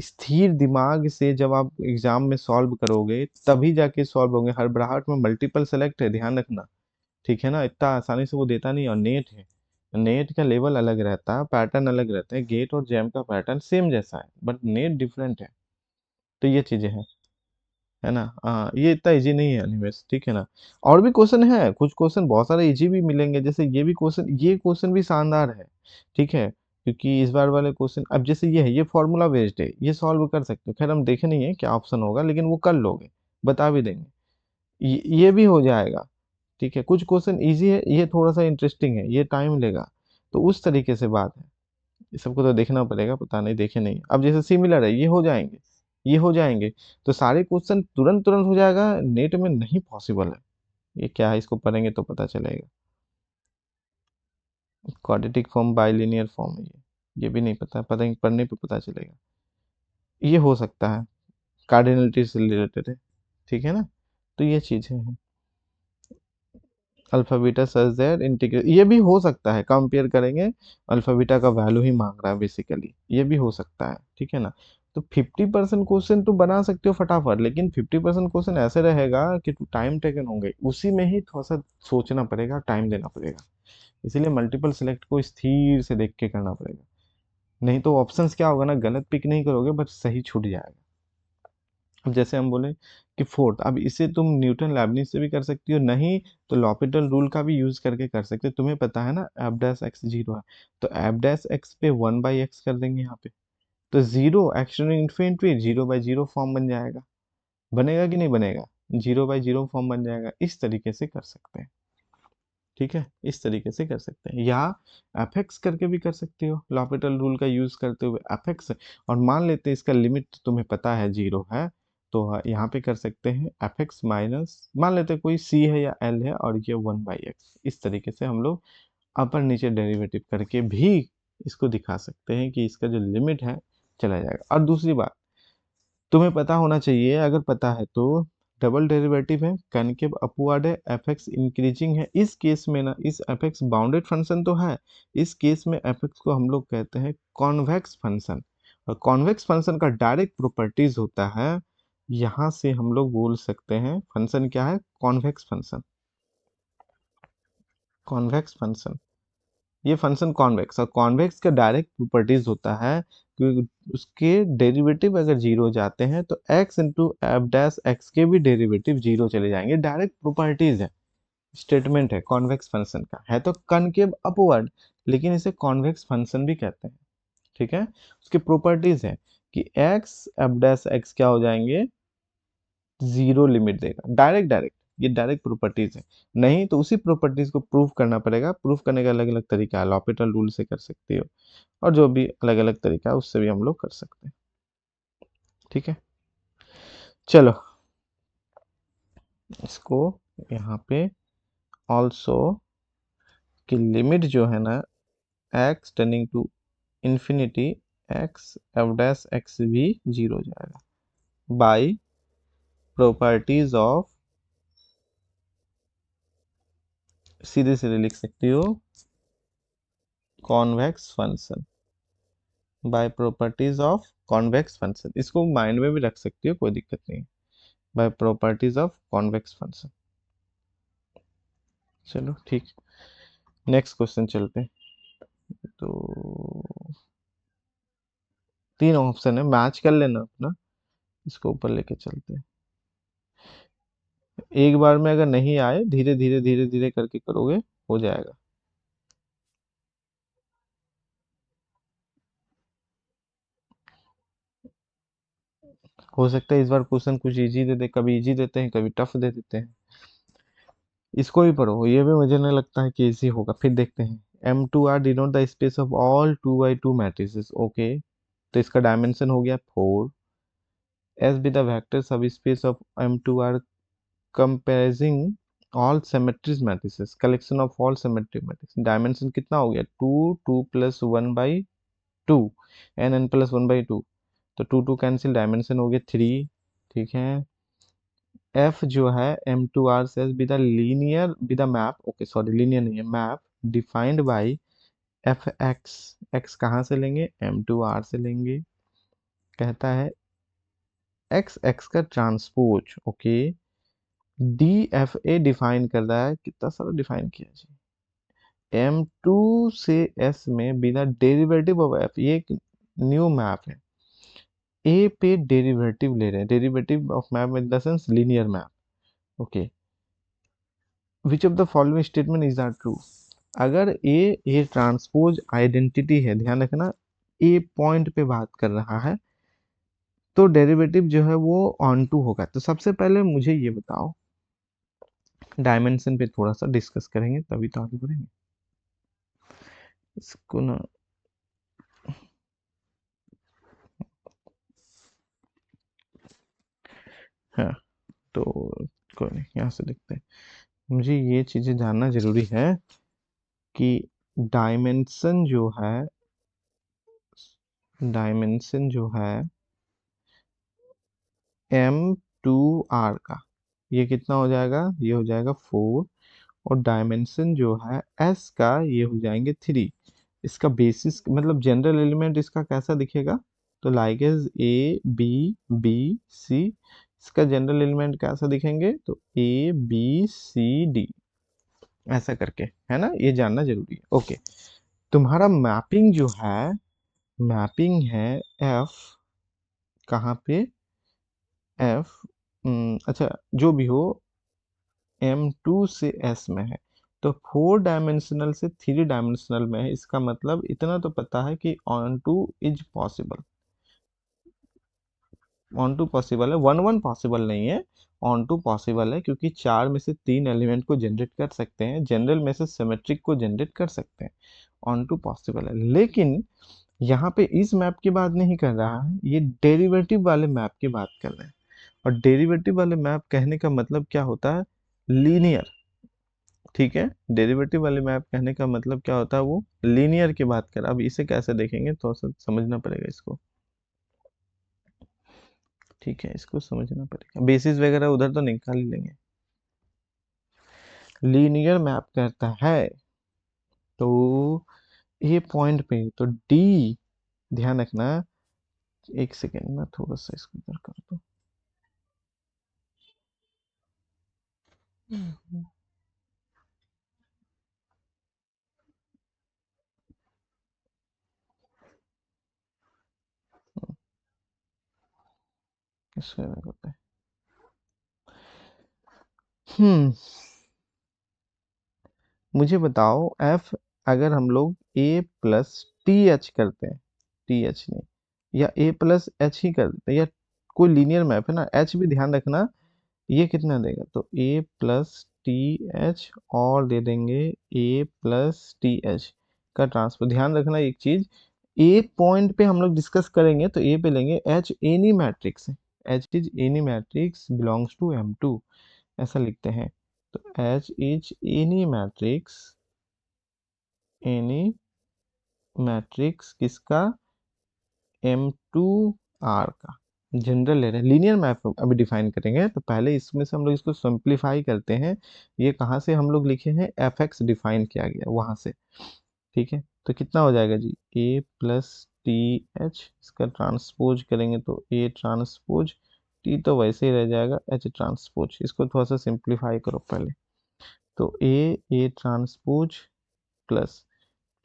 Speaker 1: स्थिर दिमाग से जब आप एग्जाम में सॉल्व करोगे तभी जाके सॉल्व होंगे। हड़बड़ाहट में मल्टीपल सेलेक्ट है, ध्यान रखना। ठीक है ना, इतना आसानी से वो देता नहीं। और नेट है, नेट का लेवल अलग रहता है, पैटर्न अलग रहता है। गेट और जैम का पैटर्न सेम जैसा है, बट नेट डिफरेंट है। तो ये चीजें हैं, है ना। हाँ, ये इतना इजी नहीं है एनिमेस, ठीक है ना। और भी क्वेश्चन है, कुछ क्वेश्चन बहुत सारे इजी भी मिलेंगे, जैसे ये भी क्वेश्चन, ये क्वेश्चन भी शानदार है। ठीक है, क्योंकि इस बार वाले क्वेश्चन, अब जैसे ये है, ये फॉर्मूला बेस्ड है, ये सॉल्व कर सकते हो। खैर हम देखे नहीं है क्या ऑप्शन होगा, लेकिन वो कर लोगे, बता भी देंगे। ये भी हो जाएगा। ठीक है, कुछ क्वेश्चन इजी है, ये थोड़ा सा इंटरेस्टिंग है, ये टाइम लेगा। तो उस तरीके से बात है, ये सबको तो देखना पड़ेगा, पता नहीं देखे नहीं। अब जैसे सिमिलर है, ये हो जाएंगे, ये हो जाएंगे, तो सारे क्वेश्चन तुरंत तुरंत हो जाएगा, नेट में नहीं पॉसिबल है। ये क्या है, इसको पढ़ेंगे तो पता चलेगा। क्वाड्रेटिक फॉर्म, बाइलिनियर फॉर्म है ये भी नहीं पता, पता पढ़ने पे पता चलेगा। ये हो सकता है, कार्डिनलिटी से रिलेटेड है। ठीक है ना, तो ये चीजें हैं। Alpha beta such that integral, ये भी हो सकता है, कंपेयर करेंगे, अल्फा बीटा का वैल्यू ही मांग रहा है बेसिकली, ये भी हो सकता है। ठीक है ना, तो 50% क्वेश्चन तो बना सकते हो फटाफट, लेकिन 50% क्वेश्चन ऐसे रहेगा कि टाइम टेकन होंगे, उसी में ही थोड़ा सा सोचना पड़ेगा, टाइम देना पड़ेगा। इसीलिए मल्टीपल सिलेक्ट को स्थिर से देख के करना पड़ेगा, नहीं तो ऑप्शंस क्या होगा ना, गलत पिक नहीं करोगे बट सही छूट जाएगा। अब जैसे हम बोले कि फोर्थ, अब इसे तुम न्यूटन लैबनिज से भी कर सकती हो, नहीं तो लॉपिटल रूल का भी यूज करके कर सकते हो। तुम्हें पता है ना एफ डैश एक्स जीरो है, तो एफ डैश एक्स पे वन बाई एक्स कर देंगे यहाँ पे, तो zero x infinity zero by zero form बन जाएगा। बनेगा कि नहीं बनेगा? जीरो बाई जीरो फॉर्म बन जाएगा। इस तरीके से कर सकते हैं। ठीक है, इस तरीके से कर सकते हैं, या एफएक्स करके भी कर सकते हो, लॉपिटल रूल का यूज करते हुए एफएक्स। और मान लेते हैं इसका लिमिट तुम्हें पता है जीरो है, तो यहाँ पे कर सकते हैं एफएक्स माइनस, मान लेते हैं कोई सी है या एल है, और ये वन बाई एक्स। इस तरीके से हम लोग अपर नीचे डेरिवेटिव करके भी इसको दिखा सकते हैं कि इसका जो लिमिट है चला जाएगा। और दूसरी बात तुम्हें पता होना चाहिए, अगर पता है तो डबल डेरिवेटिव है, कनकेव अपवर्ड है, एफ एक्स इंक्रीजिंग है। इस केस में ना, इस एफ एक्स बाउंडेड फंक्शन तो है, इस केस में एफ एक्स को हम लोग कहते हैं कॉन्वेक्स फंक्शन। और कॉन्वेक्स फंक्शन का डायरेक्ट प्रॉपर्टीज होता है, यहाँ से हम लोग बोल सकते हैं फंक्शन क्या है, कॉन्वेक्स फंक्शन। कॉन्वेक्स फंक्शन, ये फंक्शन कॉन्वेक्स, और कॉन्वेक्स का डायरेक्ट प्रॉपर्टीज होता है कि उसके डेरिवेटिव अगर जीरो जाते हैं तो x into F dash x के भी डेरिवेटिव जीरो चले जाएंगे। डायरेक्ट प्रॉपर्टीज है, स्टेटमेंट है कॉन्वेक्स फंक्शन का, है तो कनकेव अपवर्ड, लेकिन इसे कॉन्वेक्स फंक्शन भी कहते हैं। ठीक है, उसकी प्रॉपर्टीज है कि x एफ डैश एक्स क्या हो जाएंगे, जीरो लिमिट देगा, डायरेक्ट डायरेक्ट, ये डायरेक्ट प्रॉपर्टीज है। नहीं तो उसी प्रॉपर्टीज को प्रूव करना पड़ेगा, प्रूव करने का अलग अलग तरीका है, लॉपिटल रूल से कर सकते हो, और जो भी अलग अलग तरीका है उससे भी हम लोग कर सकते हैं। ठीक है, चलो इसको यहाँ पे ऑल्सो की लिमिट जो है ना, x tending to infinity, x f dash x भी जीरो हो जाएगा बाय प्रॉपर्टीज ऑफ, सीधे सीधे लिख सकती हो, convex function, by properties of convex function. इसको माइंड में भी रख सकती हो, कोई दिक्कत नहीं, by properties of convex function. चलो ठीक, नेक्स्ट क्वेश्चन चलते हैं। तो तीन ऑप्शन है, मैच कर लेना अपना, इसको ऊपर लेके चलते हैं। एक बार में अगर नहीं आए, धीरे धीरे धीरे धीरे करके करोगे, हो जाएगा। हो सकता है इस बार क्वेश्चन कुछ इजी दे दे, कभी इजी देते हैं कभी टफ दे देते हैं। इसको ही पढ़ो, ये भी मुझे नहीं लगता है कि इजी होगा, फिर देखते हैं। M2R denote the space of all 2x2 matrices. Okay, तो इसका डायमेंशन हो गया 4। S be the vector subspace of M2R comprising all symmetries matrices, collection of all symmetric matrices। Dimension कितना हो गया, 2, 2 प्लस 1/2, n प्लस 1/2, तो 2 2 कैंसिल, डायमेंशन हो गया 3। ठीक है, एफ जो है M2R says be the linear be the map, okay sorry linear नहीं है, map defined by F x. X कहाँ से लेंगे, M2R से लेंगे। कहता है एक्स एक्स का ट्रांसपोज, ओके, डी एफ ए डिफाइन कर रहा है, कितना सारा डिफाइन किया जी, M2 से S में बिना डेरिवेटिव ऑफ एफ, ये एक न्यू मैप है, ए पे डेरिवेटिव ले रहे हैं, derivative of map in the sense linear map. Okay, which of the following statement is are true. अगर ए ट्रांसपोज आइडेंटिटी है, ध्यान रखना, ए पॉइंट पे बात कर रहा है, तो डेरिवेटिव जो है वो ऑन टू होगा। तो सबसे पहले मुझे ये बताओ, डायमेंशन पे थोड़ा सा डिस्कस करेंगे तभी तो आगे बढ़ेंगे। इसको ना, हाँ, तो कोई नहीं, यहाँ से देखते हैं। मुझे ये चीजें जानना जरूरी है कि डायमेंशन जो है, डायमेंशन जो है M2R का, ये कितना हो जाएगा, ये हो जाएगा 4। और डायमेंशन जो है S का, ये हो जाएंगे 3। इसका बेसिस मतलब जनरल एलिमेंट इसका कैसा दिखेगा, तो like A B B C, इसका जनरल एलिमेंट कैसा दिखेंगे, तो ABCD, ऐसा करके, है ना, ये जानना जरूरी है। ओके, तुम्हारा मैपिंग जो है, मैपिंग है F, कहाँ पे, F, अच्छा जो भी हो, M2 से S में है, तो 4 डायमेंशनल से 3 डायमेंशनल में है। इसका मतलब इतना तो पता है कि onto is possible, onto possible है, वन वन पॉसिबल नहीं है, ऑन टू पॉसिबल है, क्योंकि 4 में से 3 एलिमेंट को जनरेट कर सकते हैं, जनरल में से सिमेट्रिक को जनरेट कर सकते हैं, ऑन टू पॉसिबल है। लेकिन यहाँ पे इस मैप की बात नहीं कर रहा है, ये डेरिवेटिव वाले मैप की बात कर रहे हैं। और डेरिवेटिव वाले मैप कहने का मतलब क्या होता है, लीनियर। ठीक है, डेरिवेटिव वाले मैप कहने का मतलब क्या होता है, वो लीनियर की बात कर। अब इसे कैसे देखेंगे, तो समझना पड़ेगा इसको। ठीक है, इसको समझना पड़ेगा, बेसिस वगैरह उधर तो निकाल ही लेंगे। लीनियर मैप करता है तो ए पॉइंट पे तो डी, ध्यान रखना, एक सेकेंड में थोड़ा सा इसको इधर कर दो। इसका क्या होता है? हम्म मुझे बताओ एफ, अगर हम लोग ए प्लस टी एच करते हैं, टी एच नहीं, या ए प्लस एच ही कर देते हैं, या कोई लीनियर मैप है ना, एच भी ध्यान रखना, ये कितना देगा, तो ए प्लस टी एच और दे देंगे ए प्लस टी एच का ट्रांसफर। ध्यान रखना एक चीज, ए पॉइंट पे हम लोग डिस्कस करेंगे तो ए पे लेंगे एच एनी मैट्रिक्स है, H is any matrix belongs to M two, ऐसा लिखते हैं। तो H is any matrix, any matrix किसका, एम टू आर का, जनरल ले रहे हैं। लीनियर मैप अभी डिफाइन करेंगे तो पहले इसमें से हम लोग इसको सिंप्लीफाई करते हैं। ये कहाँ से हम लोग लिखे हैं, एफ एक्स डिफाइन किया गया वहां से, ठीक है। तो कितना हो जाएगा जी, ए प्लस टी एच, इसका ट्रांसपोज करेंगे तो ए ट्रांसपोज, टी तो वैसे ही रह जाएगा, एच ट्रांसपोज, इसको थोड़ा सा सिंप्लीफाई करो पहले। तो A transpose plus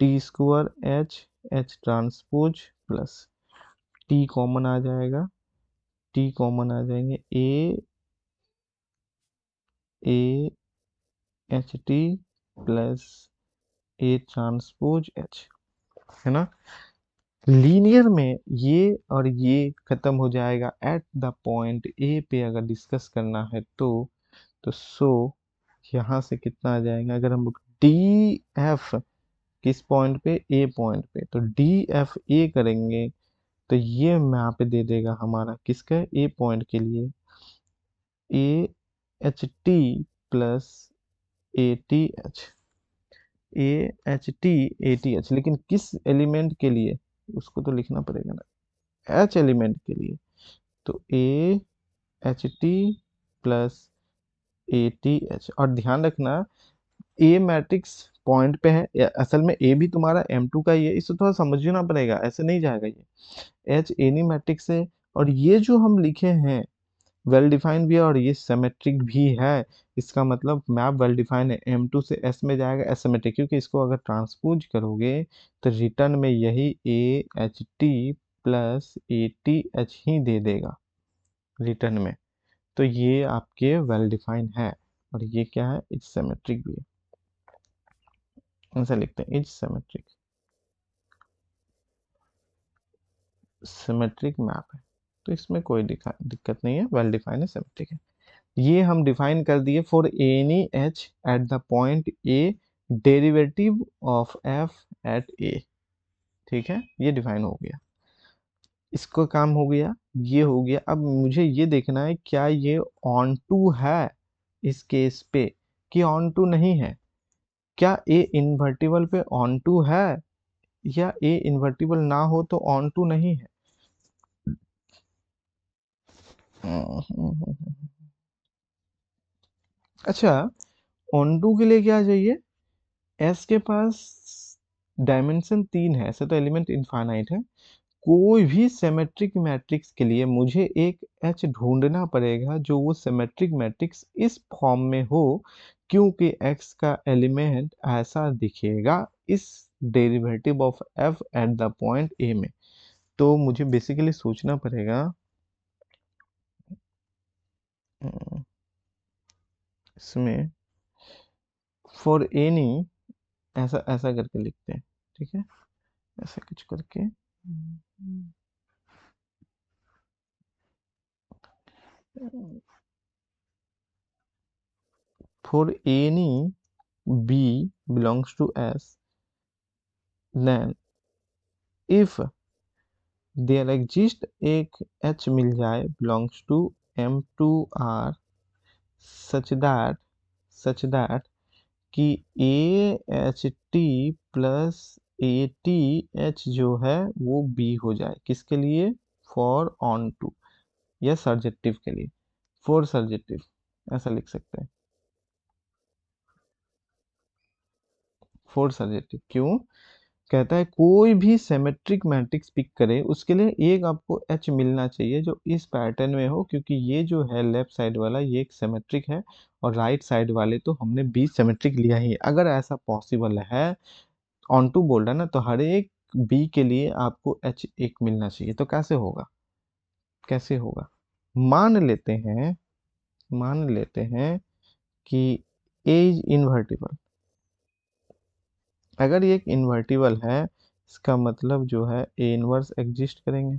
Speaker 1: T square H, H transpose plus T common आ जाएगा, टी कॉमन आ जाएंगे, A H T plus A transpose H, है ना। लीनियर में ये और ये खत्म हो जाएगा एट द पॉइंट ए पे, अगर डिस्कस करना है तो सो यहाँ से कितना आ जाएगा, अगर हम लोग डी एफ किस पॉइंट पे, ए पॉइंट पे, तो डी एफ ए करेंगे तो ये मैप दे देगा हमारा किसका, ए पॉइंट के लिए, ए H T plus A T H, A H T A T H, लेकिन किस एलिमेंट के लिए, उसको तो लिखना पड़ेगा ना, एच एलिमेंट के लिए। तो ए H T plus A T H, और ध्यान रखना ए मैट्रिक्स पॉइंट पे है, असल में ए भी तुम्हारा एम टू का ही है, इसे थोड़ा समझना पड़ेगा, ऐसे नहीं जाएगा ये, एच एनी मैट्रिक्स है, और ये जो हम लिखे हैं वेल डिफाइंड भी है और ये सिमेट्रिक भी है, इसका मतलब मैप वेल डिफाइंड है, एम टू से एस में जाएगा एसिमेट्रिक, क्योंकि इसको अगर ट्रांसपोज करोगे तो रिटर्न में यही A H T plus A T H ही दे देगा रिटर्न में। तो ये आपके वेल डिफाइंड है, और ये क्या है, इट्स सिमेट्रिक भी है, ऐसा लिखते हैं, इट्स सिमेट्रिक, सिमेट्रिक मैप है, तो इसमें कोई दिक्कत नहीं है, वेल डिफाइंड है, सिमेट्रिक है। ये हम डिफाइन कर दिए for any H at the point A, derivative of f at A, ठीक है, ये डिफाइन हो गया, इसको काम हो गया, ये हो गया। अब मुझे ये देखना है क्या ये ऑन टू है इस केस पे, कि ऑन टू नहीं है, क्या ए इन्वर्टिबल पे ऑन टू है, या ए इन्वर्टिबल ना हो तो ऑन टू नहीं है। अच्छा, ऑन टू के लिए क्या चाहिए, एस के पास डायमेंशन 3 है, ऐसे तो एलिमेंट इनफाइनाइट है, कोई भी सिमेट्रिक मैट्रिक्स के लिए मुझे एक एच ढूंढना पड़ेगा जो वो सिमेट्रिक मैट्रिक्स इस फॉर्म में हो, क्योंकि एक्स का एलिमेंट ऐसा दिखेगा इस derivative of f eight the point ए में। तो मुझे बेसिकली सोचना पड़ेगा, इसमें फॉर एनी, ऐसा ऐसा करके लिखते हैं, ठीक है, ऐसा कुछ करके, for any B belongs to S, then if there exist एक एच मिल जाए belongs to M two R, such that, such that कि A H T plus A T H जो है वो बी हो जाए, किसके लिए, फॉर ऑन टू, या सर्जेक्टिव के लिए, फोर सर्जेक्टिव, ऐसा लिख सकते हैं। फोर सर्जेक्टिव क्यों? कहता है कोई भी सिमेट्रिक मैट्रिक्स पिक करे उसके लिए एक आपको एच मिलना चाहिए जो इस पैटर्न में हो, क्योंकि ये जो है लेफ्ट साइड वाला ये एक सिमेट्रिक है और राइट साइड वाले तो हमने बी सिमेट्रिक लिया ही है। अगर ऐसा पॉसिबल है, ऑन टू बोल रहा है ना, तो हर एक बी के लिए आपको एच एक मिलना चाहिए। तो कैसे होगा, कैसे होगा? मान लेते हैं, मान लेते हैं कि ए इज इन्वर्टिबल। अगर ये एक इन्वर्टिबल है, इसका मतलब जो है ए इनवर्स एग्जिस्ट करेंगे।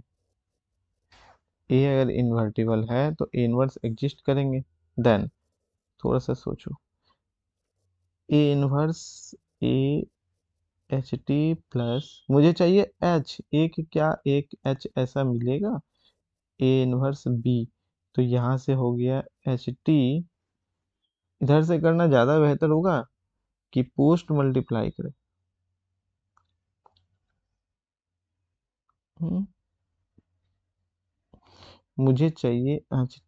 Speaker 1: ए अगर इन्वर्टिबल है तो ए इनवर्स एग्जिस्ट करेंगे। देन थोड़ा सा सोचो, ए इनवर्स ए एच टी प्लस मुझे चाहिए एच, एक क्या एक एच ऐसा मिलेगा, ए इनवर्स बी। तो यहाँ से हो गया एच टी, इधर से करना ज़्यादा बेहतर होगा कि पोस्ट मल्टीप्लाई करें। हम्म, मुझे चाहिए एच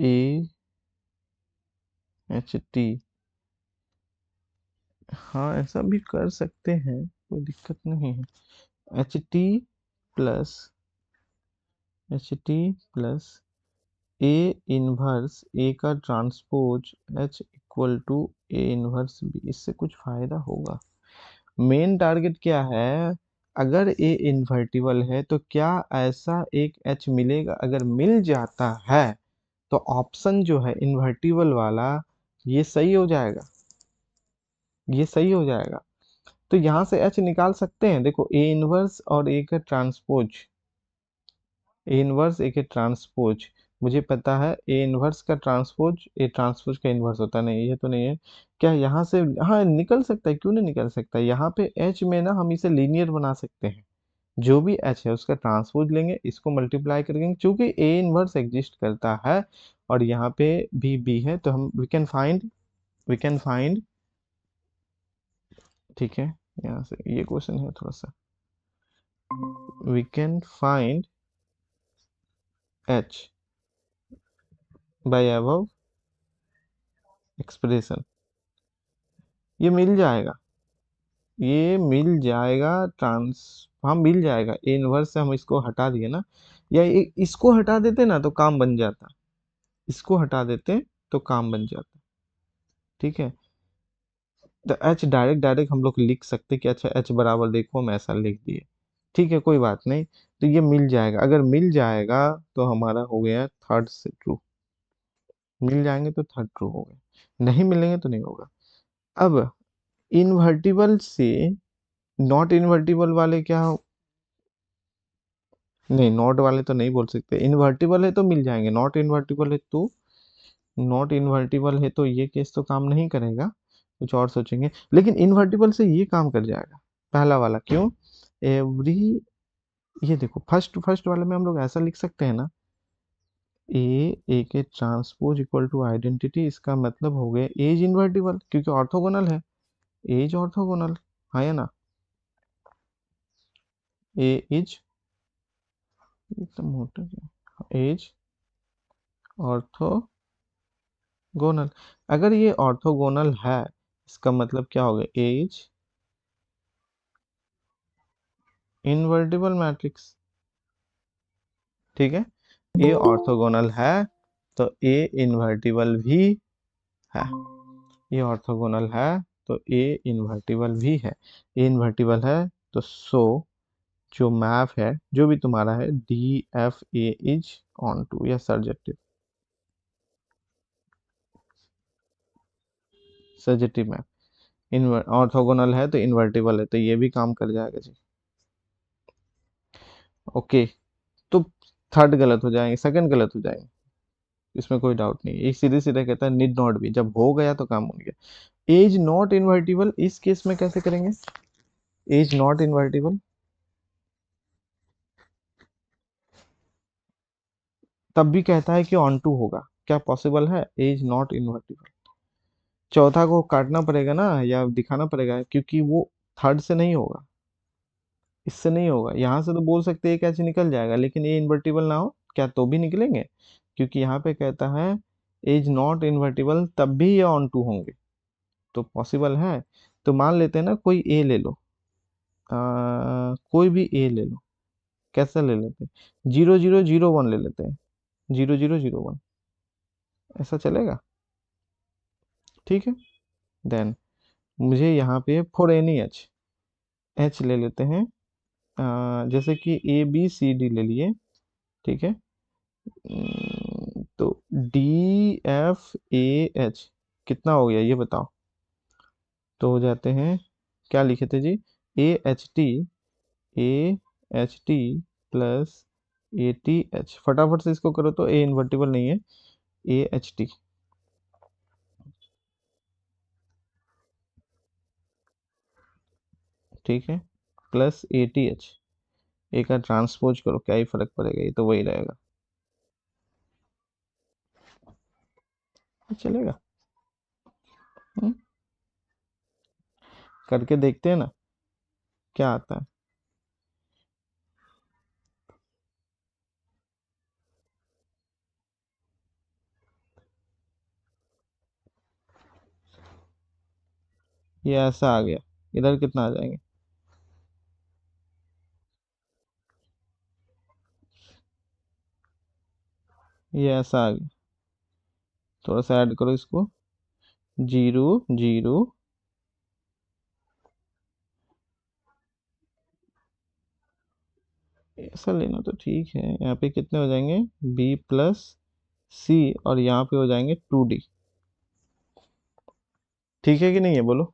Speaker 1: ए एच टी। हाँ ऐसा भी कर सकते हैं, कोई दिक्कत नहीं है। H T plus, H T plus A inverse A का transpose H equal to A inverse B, इससे कुछ फायदा होगा? मेन टारगेट क्या है? अगर ए इन्वर्टिबल है तो क्या ऐसा एक एच मिलेगा? अगर मिल जाता है तो ऑप्शन जो है इन्वर्टिबल वाला ये सही हो जाएगा, ये सही हो जाएगा। तो यहाँ से एच निकाल सकते हैं। देखो ए इनवर्स और ए का ट्रांसपोज, ए इनवर्स ए के ट्रांसपोज, मुझे पता है ए इनवर्स का ट्रांसपोज ए ट्रांसपोज का इनवर्स होता नहीं, ये तो नहीं है। क्या यहाँ से, हाँ निकल सकता है, क्यों नहीं निकल सकता? यहाँ पे एच में ना हम इसे लीनियर बना सकते हैं। जो भी एच है उसका ट्रांसपोज लेंगे, इसको मल्टीप्लाई करेंगे, क्योंकि ए इनवर्स एग्जिस्ट करता है और यहाँ पे भी बी है, तो हम वी कैन फाइंड, ठीक है। यहाँ से ये क्वेश्चन है थोड़ा सा, we can find H by above expression. ये मिल जाएगा, ये मिल जाएगा। हाँ मिल जाएगा। ए इनवर्स से हम इसको हटा दिए ना, या इसको हटा देते ना तो काम बन जाता, इसको हटा देते तो काम बन जाता। ठीक है, तो एच डायरेक्ट डायरेक्ट हम लोग लिख सकते कि अच्छा एच बराबर देखो हम ऐसा लिख दिए। ठीक है कोई बात नहीं, तो ये मिल जाएगा। अगर मिल जाएगा तो हमारा हो गया थर्ड से ट्रू, मिल जाएंगे तो थर्ड ट्रू हो गया, नहीं मिलेंगे तो नहीं होगा। अब इन्वर्टिबल से नॉट इन्वर्टिबल वाले क्या हो? नहीं नॉट वाले तो नहीं बोल सकते, इन्वर्टिबल है तो मिल जाएंगे, नॉट इन्वर्टिबल है तो, नॉट इन्वर्टिबल है तो ये केस तो काम नहीं करेगा, कुछ और सोचेंगे। लेकिन इन्वर्टिबल से ये काम कर जाएगा, पहला वाला। क्यों? एवरी, ये देखो फर्स्ट फर्स्ट वाले में हम लोग ऐसा लिख सकते हैं ना, ए ए के ट्रांसपोज इक्वल टू आइडेंटिटी, इसका मतलब हो गया एज इन्वर्टिबल, क्योंकि ऑर्थोगोनल है, एज ऑर्थोगोनल है ना, ए इज, एकदम मोटा, एज ऑर्थोगोनल। अगर ये ऑर्थोगोनल है, इसका मतलब क्या हो गया, एज इनवर्टिबल मैट्रिक्स। ठीक है, ए ऑर्थोगोनल है तो ए इन्वर्टिबल भी है, ये ऑर्थोगोनल है तो ए इन्वर्टिबल भी है। ए इन्वर्टिबल है तो सो जो मैप है जो भी तुम्हारा है D F A is onto या सर्जेक्टिव, सर्जेक्टिव मैप। इन्वर ऑर्थोगोनल है तो इन्वर्टिबल है, तो ये भी काम कर जाएगा जी। ओके, तो थर्ड गलत हो जाएंगे, सेकंड गलत हो जाएंगे, इसमें कोई डाउट नहीं। एक सीधे सीधे कहता है नीड नॉट भी, जब हो गया तो काम हो गया। एज नॉट इन्वर्टिबल इस केस में कैसे करेंगे? एज नॉट इन्वर्टिबल तब भी कहता है कि ऑन टू होगा, क्या पॉसिबल है? एज नॉट इन्वर्टिबल, चौथा को काटना पड़ेगा ना, या दिखाना पड़ेगा, क्योंकि वो थर्ड से नहीं होगा, इससे नहीं होगा। यहाँ से तो बोल सकते हैं कैच निकल जाएगा, लेकिन ये इन्वर्टिबल ना हो क्या तो भी निकलेंगे, क्योंकि यहाँ पे कहता है इज नॉट इन्वर्टिबल, तब भी ये ऑन टू होंगे, तो पॉसिबल है। तो मान लेते हैं ना, कोई ए ले लो, कोई भी ए ले लो। कैसा ले लेते हैं, 0001 ले लेते हैं, 0001, ऐसा चलेगा? ठीक है। देन मुझे यहाँ पे फॉर एनी एच, एच ले लेते हैं, जैसे कि ए बी सी डी ले लिए, ठीक है। तो डी एफ ए एच कितना हो गया ये बताओ। तो हो जाते हैं, क्या लिखे थे जी, A H T, A H T plus A T H, फटाफट से इसको करो तो ए इन्वर्टिबल नहीं है, ए एच टी, ठीक है, प्लस ए टी एच। ए का ट्रांसपोज करो, क्या ही फर्क पड़ेगा, ये तो वही रहेगा, चलेगा। हम्म, करके देखते हैं ना क्या आता है। ये ऐसा आ गया, इधर कितना आ जाएंगे, ये ऐसा आ गया, थोड़ा सा ऐड करो इसको, 00, ऐसा लेना तो ठीक है। यहाँ पे कितने हो जाएंगे, बी प्लस सी, और यहाँ पे हो जाएंगे 2D। ठीक है कि नहीं है बोलो।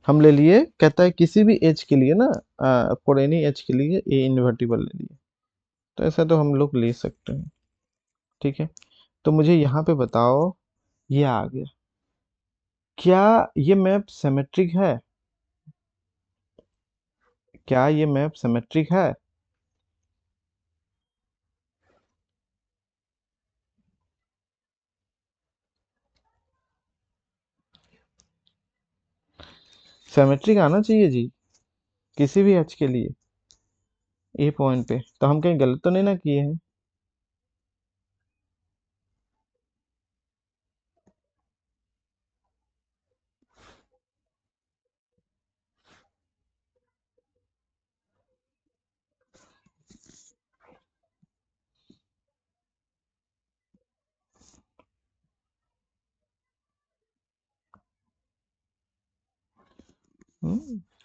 Speaker 1: हम ले लिए, कहता है किसी भी एच के लिए ना, फॉर एनी एच के लिए ए इन्वर्टिबल ले लिए, तो ऐसा तो हम लोग ले सकते हैं, ठीक है। तो मुझे यहाँ पे बताओ, ये आ गया, क्या ये मैप सिमेट्रिक है, क्या ये मैप सिमेट्रिक है? सिमेट्रिक आना चाहिए जी, किसी भी एच के लिए, ए पॉइंट पे, तो हम कहीं गलत तो नहीं ना किए हैं?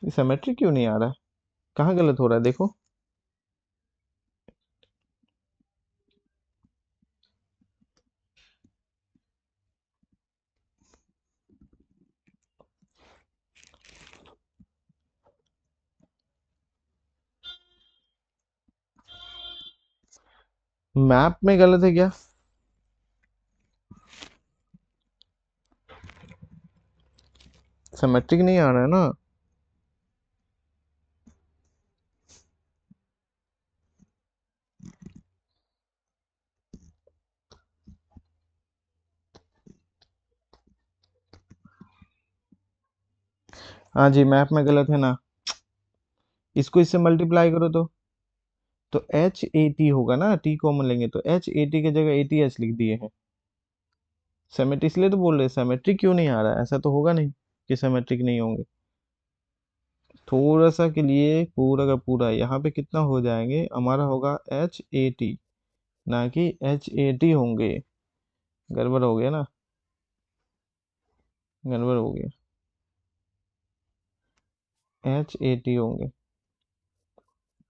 Speaker 1: ये सिमेट्रिक क्यों नहीं आ रहा है, कहाँ गलत हो रहा है देखो। मैप में गलत है क्या? सिमेट्रिक नहीं आ रहा है ना। हाँ जी, मैप में गलत है ना, इसको इससे मल्टीप्लाई करो तो एच ए टी होगा ना, टी कॉमन लेंगे तो एच ए टी की जगह ए टी एच लिख दिए हैं। सिमेट्रिक इसलिए तो बोल रहे हैं, सिमेट्रिक क्यों नहीं आ रहा है, ऐसा तो होगा नहीं कि सिमेट्रिक नहीं होंगे। थोड़ा सा के लिए पूरा का पूरा यहाँ पे कितना हो जाएंगे, हमारा होगा एच ए टी, ना कि एच ए टी होंगे। गड़बड़ हो गया ना, गड़बड़ हो गया, एच ए टी होंगे,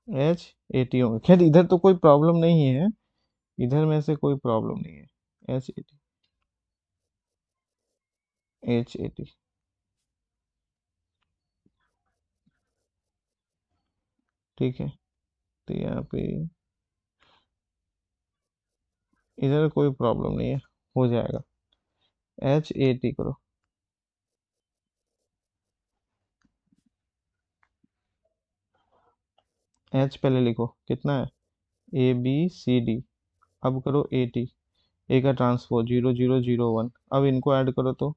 Speaker 1: एच ए टी होंगे। खैर इधर तो कोई प्रॉब्लम नहीं है, इधर में से कोई प्रॉब्लम नहीं है, H A T, H A T, ठीक है। तो यहाँ पे इधर कोई प्रॉब्लम नहीं है, हो जाएगा, एच ए टी करो। एच पहले लिखो कितना है, ए बी सी डी, अब करो ए टी, ए का ट्रांसपोज 0 0 0 1। अब इनको ऐड करो तो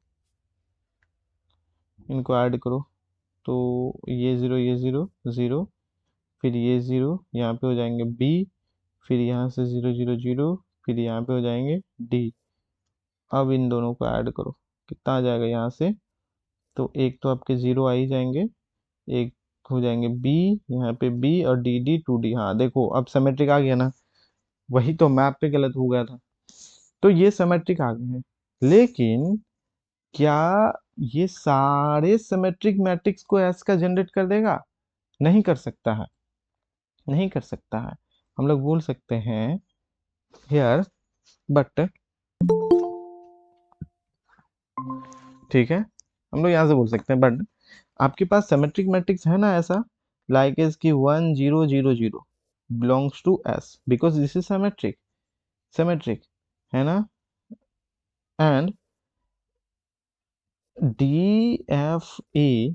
Speaker 1: इनको ऐड करो तो ये ज़ीरो ये ज़ीरो ज़ीरो, फिर ये ज़ीरो यहाँ पे हो जाएंगे बी, फिर यहाँ से 0 0 0, फिर यहाँ पे हो जाएंगे डी। अब इन दोनों को ऐड करो, कितना आ जाएगा यहाँ से, तो एक तो आपके ज़ीरो आ ही जाएंगे, एक हो जाएंगे बी, यहाँ पे बी और डी डी टू डी। हाँ देखो अब सिमेट्रिक आ गया ना, वही तो मैप पे गलत हो गया था। तो ये सिमेट्रिक आ गए हैं, लेकिन क्या ये सारे सिमेट्रिक मैट्रिक्स को एस का जनरेट कर देगा? नहीं कर सकता है, नहीं कर सकता है। हम लोग बोल सकते हैं हियर बट, ठीक है, हम लोग यहाँ से बोल सकते हैं बट आपके पास सिमेट्रिक मैट्रिक्स है ना ऐसा, लाइक इज की 1 0 0 0 belongs to S because this is symmetric, symmetric है ना। एंड डी एफ ए,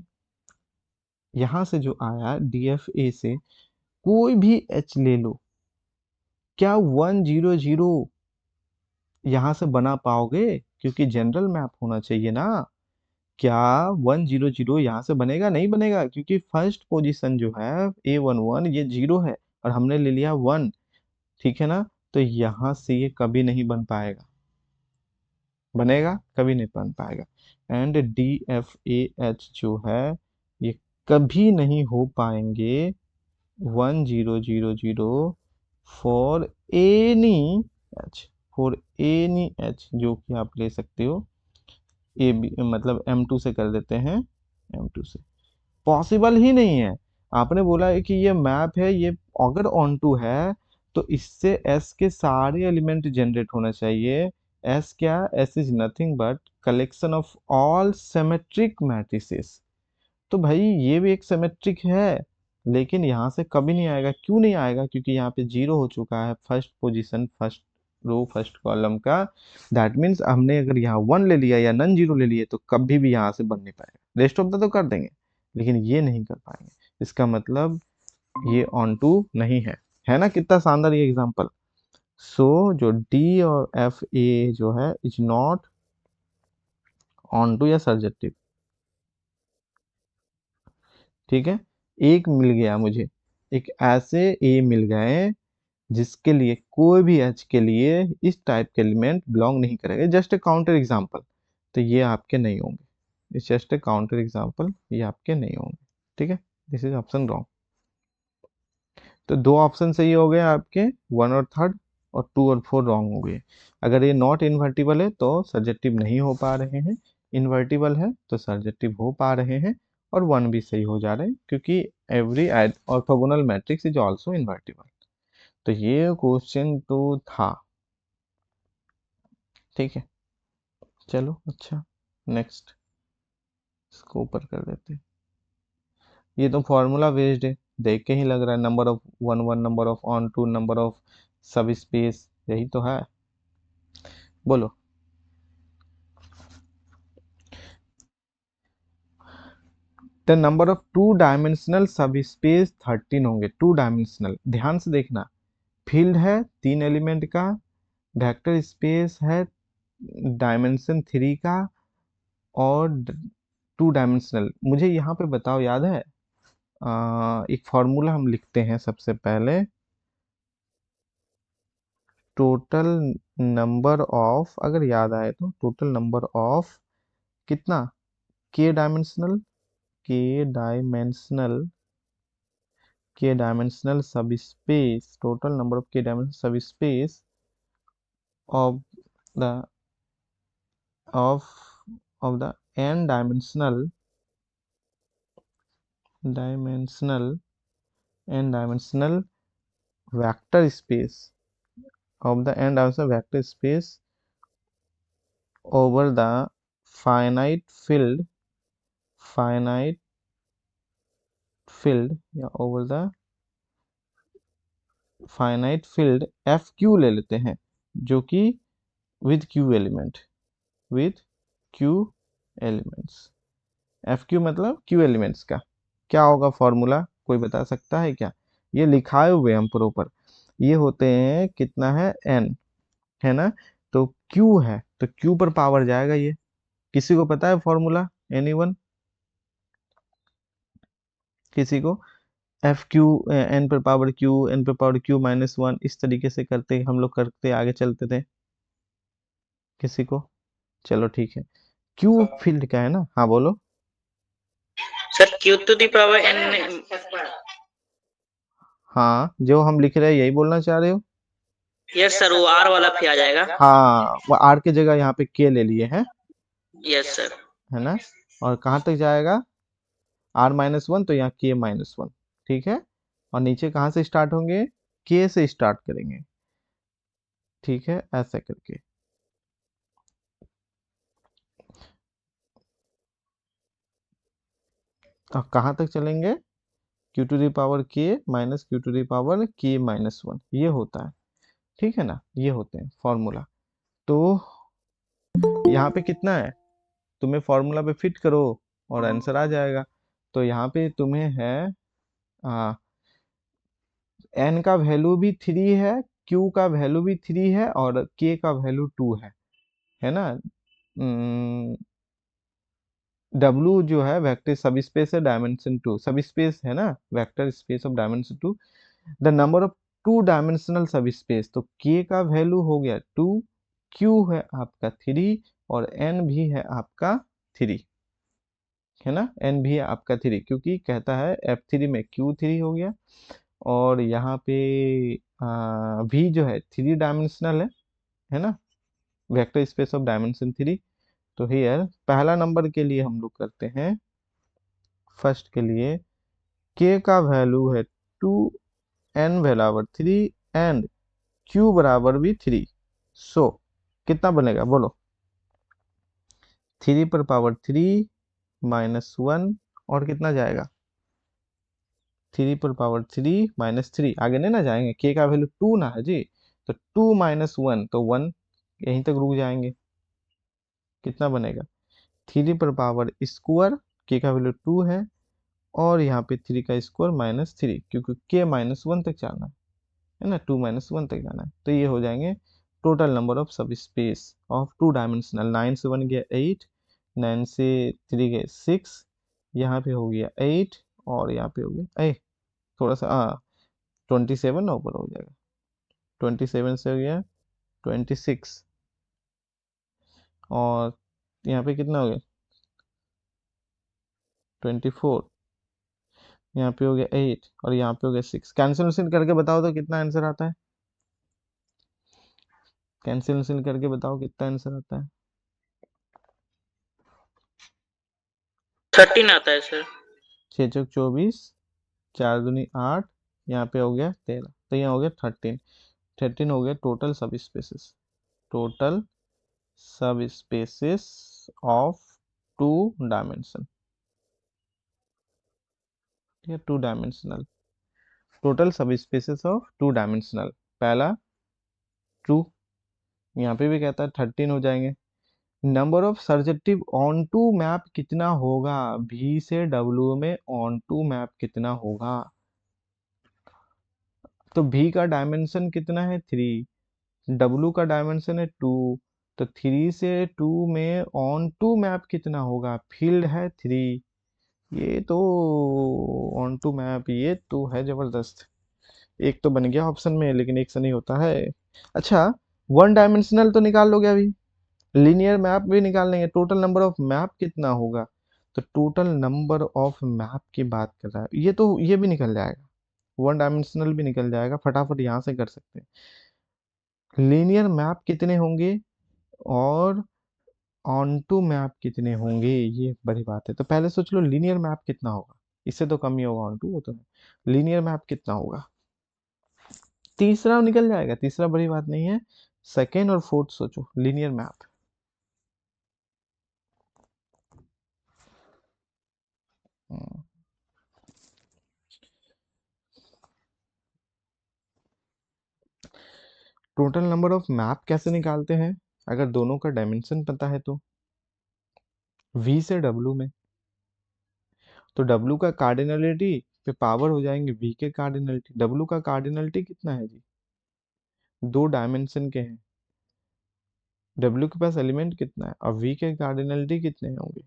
Speaker 1: यहां से जो आया डी एफ ए से कोई भी एच ले लो, क्या 1 0 0 यहां से बना पाओगे? क्योंकि जनरल मैप होना चाहिए ना। क्या 1 0 0 यहाँ से बनेगा? नहीं बनेगा, क्योंकि फर्स्ट पोजीशन जो है A11 ये जीरो है और हमने ले लिया वन, ठीक है ना। तो यहाँ से ये कभी नहीं बन पाएगा, बनेगा कभी नहीं बन पाएगा। And D F A H जो है ये कभी नहीं हो पाएंगे 1 0 0 0 for any H, for any H जो कि आप ले सकते हो ए बी, मतलब M2 से कर देते हैं, M2 से पॉसिबल ही नहीं है। आपने बोला है कि ये मैप है, ये अगर ऑन टू है तो इससे एस के सारे एलिमेंट जनरेट होना चाहिए। एस क्या? S is nothing but collection of all symmetric matrices. तो भाई ये भी एक सिमेट्रिक है, लेकिन यहाँ से कभी नहीं आएगा। क्यों नहीं आएगा? क्योंकि यहाँ पे जीरो हो चुका है first position, first row, first column का। दैट मीन्स हमने अगर यहाँ वन ले लिया या नन जीरो ले लिए तो कभी भी यहाँ से बन नहीं पाएगा। रेस्ट ऑफ द तो कर देंगे, लेकिन ये नहीं कर पाएंगे। इसका मतलब ये ऑन टू नहीं है ना। कितना शानदार ये एग्जांपल। सो जो डी और एफ ए जो है इज नॉट ऑन टू या सर्जेक्टिव, ठीक है। एक मिल गया मुझे, एक ऐसे ए मिल गए जिसके लिए कोई भी एच के लिए इस टाइप के एलिमेंट बिलोंग नहीं करेगा। जस्ट ए काउंटर एग्जांपल, तो ये आपके नहीं होंगे। It's just a counter example, ये आपके नहीं होंगे, ठीक है। This is option wrong. तो दो ऑप्शन सही हो गए आपके, वन और थर्ड, और टू और फोर रॉन्ग हो गए। अगर ये नॉट इन्वर्टिबल है तो सर्जेक्टिव नहीं हो पा रहे हैं, इन्वर्टिबल है तो सर्जेक्टिव हो पा रहे हैं, और वन भी सही हो जा रहे हैं क्योंकि every orthogonal matrix is also invertible. तो ये क्वेश्चन तो था, ठीक है। चलो अच्छा, नेक्स्ट, इसको ऊपर कर देते हैं। ये तो फॉर्मूला बेस्ड है, देख के ही लग रहा है। Number of one one, number of onto, number of sub space, यही तो है। बोलो। The number of two dimensional sub space 13 होंगे। टू डायमेंशनल, ध्यान से देखना। फील्ड है तीन एलिमेंट का, वेक्टर स्पेस है डायमेंशन थ्री का, और टू डायमेंशनल। मुझे यहाँ पे बताओ, याद है? एक फॉर्मूला हम लिखते हैं सबसे पहले। टोटल नंबर ऑफ, अगर याद आए तो, टोटल नंबर ऑफ कितना, के डायमेंशनल, के डायमेंशनल, के dimensional sub space, total number of के dimensional sub space of the of of the n dimensional, dimensional n dimensional vector space of the n dimensional vector space over the finite field, finite field या over the finite field F Q ले लेते हैं, जो कि with Q element, with Q elements. F Q मतलब क्यू एलिमेंट्स का। क्या होगा फॉर्मूला, कोई बता सकता है क्या? ये लिखाए हुए हम प्रॉपर। ये होते हैं, कितना है, एन, है ना। तो क्यू है तो क्यू पर पावर जाएगा ये। किसी को पता है फॉर्मूला? एनीवन? किसी को? एफ क्यू एन पर पावर क्यू, एन पर पावर क्यू माइनस वन, इस तरीके से करते हम लोग करते आगे चलते थे। किसी को? चलो ठीक है। क्यू फील्ड का है ना? हाँ बोलो।
Speaker 3: Sir Q to the power N.
Speaker 1: हाँ, जो हम लिख रहे हैं यही बोलना चाह रहे हो?
Speaker 3: यस सर, वो आर वाला फिर आ जाएगा।
Speaker 1: हाँ, वो आर की जगह यहाँ पे के ले लिए हैं,
Speaker 3: यस सर।
Speaker 1: है ना? और कहाँ तक जाएगा? आर माइनस वन, तो यहाँ के माइनस वन। ठीक है। और नीचे कहाँ से स्टार्ट होंगे? के से स्टार्ट करेंगे। ठीक है, ऐसा करके। अब कहाँ तक चलेंगे? क्यू टू दी पावर के minus Q to the power के माइनस वन, ये होता है। ठीक है ना? ये होते हैं फॉर्मूला। तो यहाँ पे कितना है? तुम्हें फॉर्मूला पे फिट करो और आंसर आ जाएगा। तो यहाँ पे तुम्हें है एन का वैल्यू भी थ्री है, क्यू का वैल्यू भी थ्री है, और के का वैल्यू टू है ना? डब्लू जो है वेक्टर सब स्पेस है, डायमेंशन टू सब स्पेस है ना, vector space of dimension two. The number of two dimensional sub space, तो के का वैल्यू हो गया टू, क्यू है आपका थ्री, और एन भी है आपका थ्री, है ना? एन भी है आपका थ्री, क्योंकि कहता है एफ थ्री में क्यू थ्री हो गया। और यहाँ पे वी जो है थ्री डायमेंशनल है ना, vector space of dimension three. तो हियर पहला नंबर के लिए हम लोग करते हैं, फर्स्ट के लिए के का वैल्यू है टू, एन बराबर थ्री, एंड क्यू बराबर भी थ्री। सो कितना बनेगा बोलो? थ्री पर पावर थ्री माइनस वन, और कितना जाएगा? थ्री पर पावर थ्री माइनस थ्री, आगे नहीं ना जाएंगे, के का वैल्यू टू ना है जी, तो टू माइनस वन, तो वन, यहीं तक रुक जाएंगे। कितना बनेगा? थ्री पर पावर स्क्वायर, के का वैल्यू टू है, और यहाँ पे थ्री का स्क्वायर माइनस थ्री, क्योंकि के माइनस वन तक जाना है ना, टू माइनस वन तक जाना है। तो ये हो जाएंगे total number of sub space of two dimensional. Nine से वन गया एट, नाइन से थ्री गए सिक्स, यहाँ पे हो गया एट, और यहाँ पे हो गया थोड़ा सा 27 ना ऊपर हो जाएगा, 27 से हो गया 26, और यहाँ पे कितना हो गया 24, यहाँ पे हो गया एट, और यहाँ पे हो गया सिक्स। कैंसिलेशन करके बताओ तो कितना आंसर आता है? कैंसिलेशन करके बताओ कितना आंसर आता है?
Speaker 3: 13 आता है सर।
Speaker 1: छः चौक 24, चार दूनी आठ, यहाँ पे हो गया 13, तो यहाँ हो गया 13। 13 हो गया total sub spaces, total sub spaces of two dimension. ठीक है, two dimensional, total sub spaces of two dimensional. पहला टू, यहाँ पे भी कहता है 13 हो जाएंगे। Number of surjective onto map कितना होगा? भी से डब्ल्यू में ऑन टू मैप कितना होगा? तो भी का डायमेंशन कितना है? थ्री, डब्लू का डायमेंशन है टू, तो थ्री से टू में ऑन टू मैप कितना होगा? फील्ड है थ्री, ये तो ऑन टू मैप, ये तो है जबरदस्त। एक तो बन गया ऑप्शन में, लेकिन एक से नहीं होता है। अच्छा, वन डायमेंशनल तो निकाल लोगे अभी, लीनियर मैप भी निकाल लेंगे, टोटल नंबर ऑफ मैप कितना होगा? तो टोटल नंबर ऑफ मैप की बात कर रहा है ये, तो ये भी निकल जाएगा, वन डायमेंशनल भी निकल जाएगा, फटाफट यहाँ से कर सकते हैं। लीनियर मैप कितने होंगे और ऑन टू मैप कितने होंगे, ये बड़ी बात है। तो पहले सोच लो लीनियर मैप कितना होगा, इससे तो कम ही होगा ऑन टू, वो तो है। लीनियर मैप कितना होगा? तीसरा निकल जाएगा, तीसरा बड़ी बात नहीं है। सेकेंड और फोर्थ सोचो, linear map. Total number of map कैसे निकालते हैं? अगर दोनों का डायमेंशन पता है तो वी से डब्लू में, तो डब्लू का कार्डिनलिटी पे पावर हो जाएंगे वी के कार्डिनलिटी। डब्लू का कार्डिनलिटी कितना है जी? दो डायमेंशन के हैं, डब्ल्यू के पास एलिमेंट कितना है और वी के कार्डिनलिटी कितने होंगे?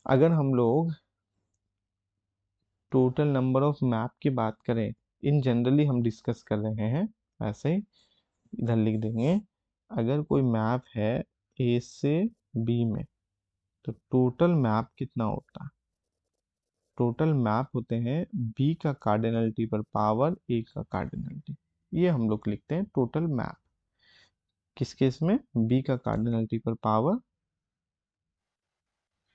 Speaker 1: अगर हम लोग टोटल नंबर ऑफ मैप की बात करें, इन जनरली हम डिस्कस कर रहे हैं, ऐसे ही इधर लिख देंगे। अगर कोई मैप है ए से बी में, तो टोटल मैप कितना होता है? टोटल मैप होते हैं बी का कार्डिनलिटी पर पावर ए का कार्डिनलिटी। ये हम लोग लिखते हैं टोटल मैप। किस केस में? बी का कार्डिनलिटी पर पावर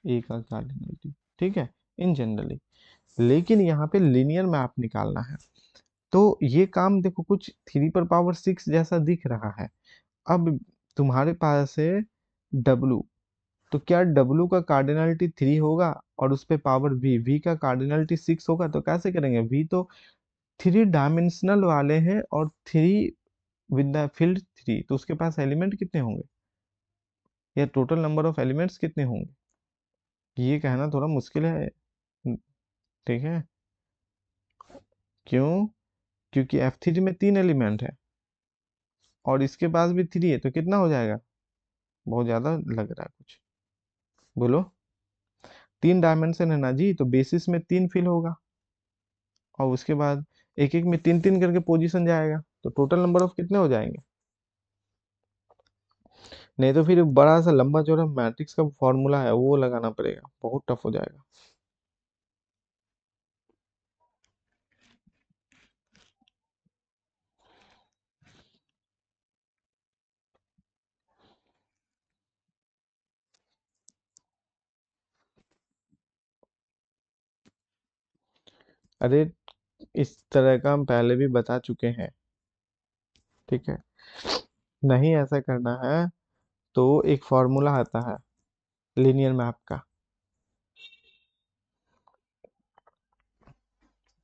Speaker 1: ए का कार्डिनलिटी। ठीक है, इन जनरली। लेकिन यहाँ पे लीनियर मैप निकालना है, तो ये काम देखो कुछ 3 पर पावर 6 जैसा दिख रहा है। अब तुम्हारे पास है W, तो क्या W का कार्डिनलिटी 3 होगा और उस पे पावर V का कार्डिनलिटी 6 होगा? तो कैसे करेंगे? V तो 3 डायमेंशनल वाले हैं और 3 विद द फील्ड 3, तो उसके पास एलिमेंट कितने होंगे या टोटल नंबर ऑफ एलिमेंट्स कितने होंगे? ये कहना थोड़ा मुश्किल है। ठीक है, क्यों? क्योंकि F3 में 3 एलिमेंट है और इसके पास भी 3 है, तो कितना हो जाएगा? बहुत ज्यादा लग रहा है कुछ, बोलो। 3 डायमेंशन है ना जी, तो बेसिस में 3 फिल होगा और उसके बाद एक एक में 3 3 करके पोजीशन जाएगा, तो टोटल नंबर ऑफ कितने हो जाएंगे? नहीं तो फिर बड़ा सा लंबा चौड़ा मैट्रिक्स का फॉर्मूला है वो लगाना पड़ेगा, बहुत टफ हो जाएगा। अरे इस तरह का हम पहले भी बता चुके हैं, ठीक है? नहीं ऐसा करना है तो एक फॉर्मूला आता है लीनियर मैप का।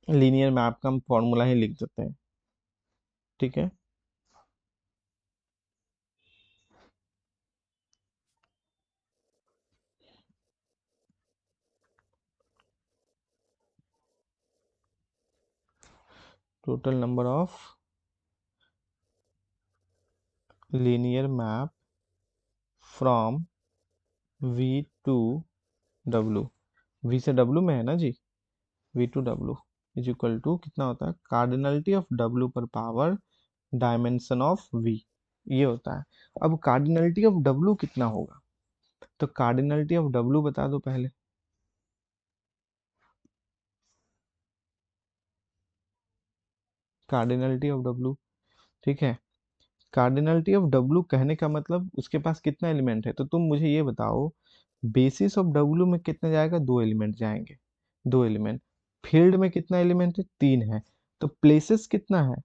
Speaker 1: लीनियर मैप का हम फॉर्मूला ही लिख देते हैं, ठीक है? Total number of linear map from V to W। V से W में है ना जी, V to W is equal to कितना होता है? कार्डिनलिटी ऑफ W पर पावर डायमेंशन ऑफ V, ये होता है। अब कार्डिनलिटी ऑफ W कितना होगा? तो कार्डिनलिटी ऑफ W बता दो पहले। कार्डिनलिटी ऑफ W, ठीक है? कार्डिनलिटी ऑफ W कहने का मतलब उसके पास कितना एलिमेंट है, तो तुम मुझे ये बताओ। बेसिस ऑफ W में कितने जाएगा? 2 एलिमेंट जाएंगे, 2 एलिमेंट। फील्ड में कितना एलिमेंट है? 3 है। तो प्लेसेस कितना है?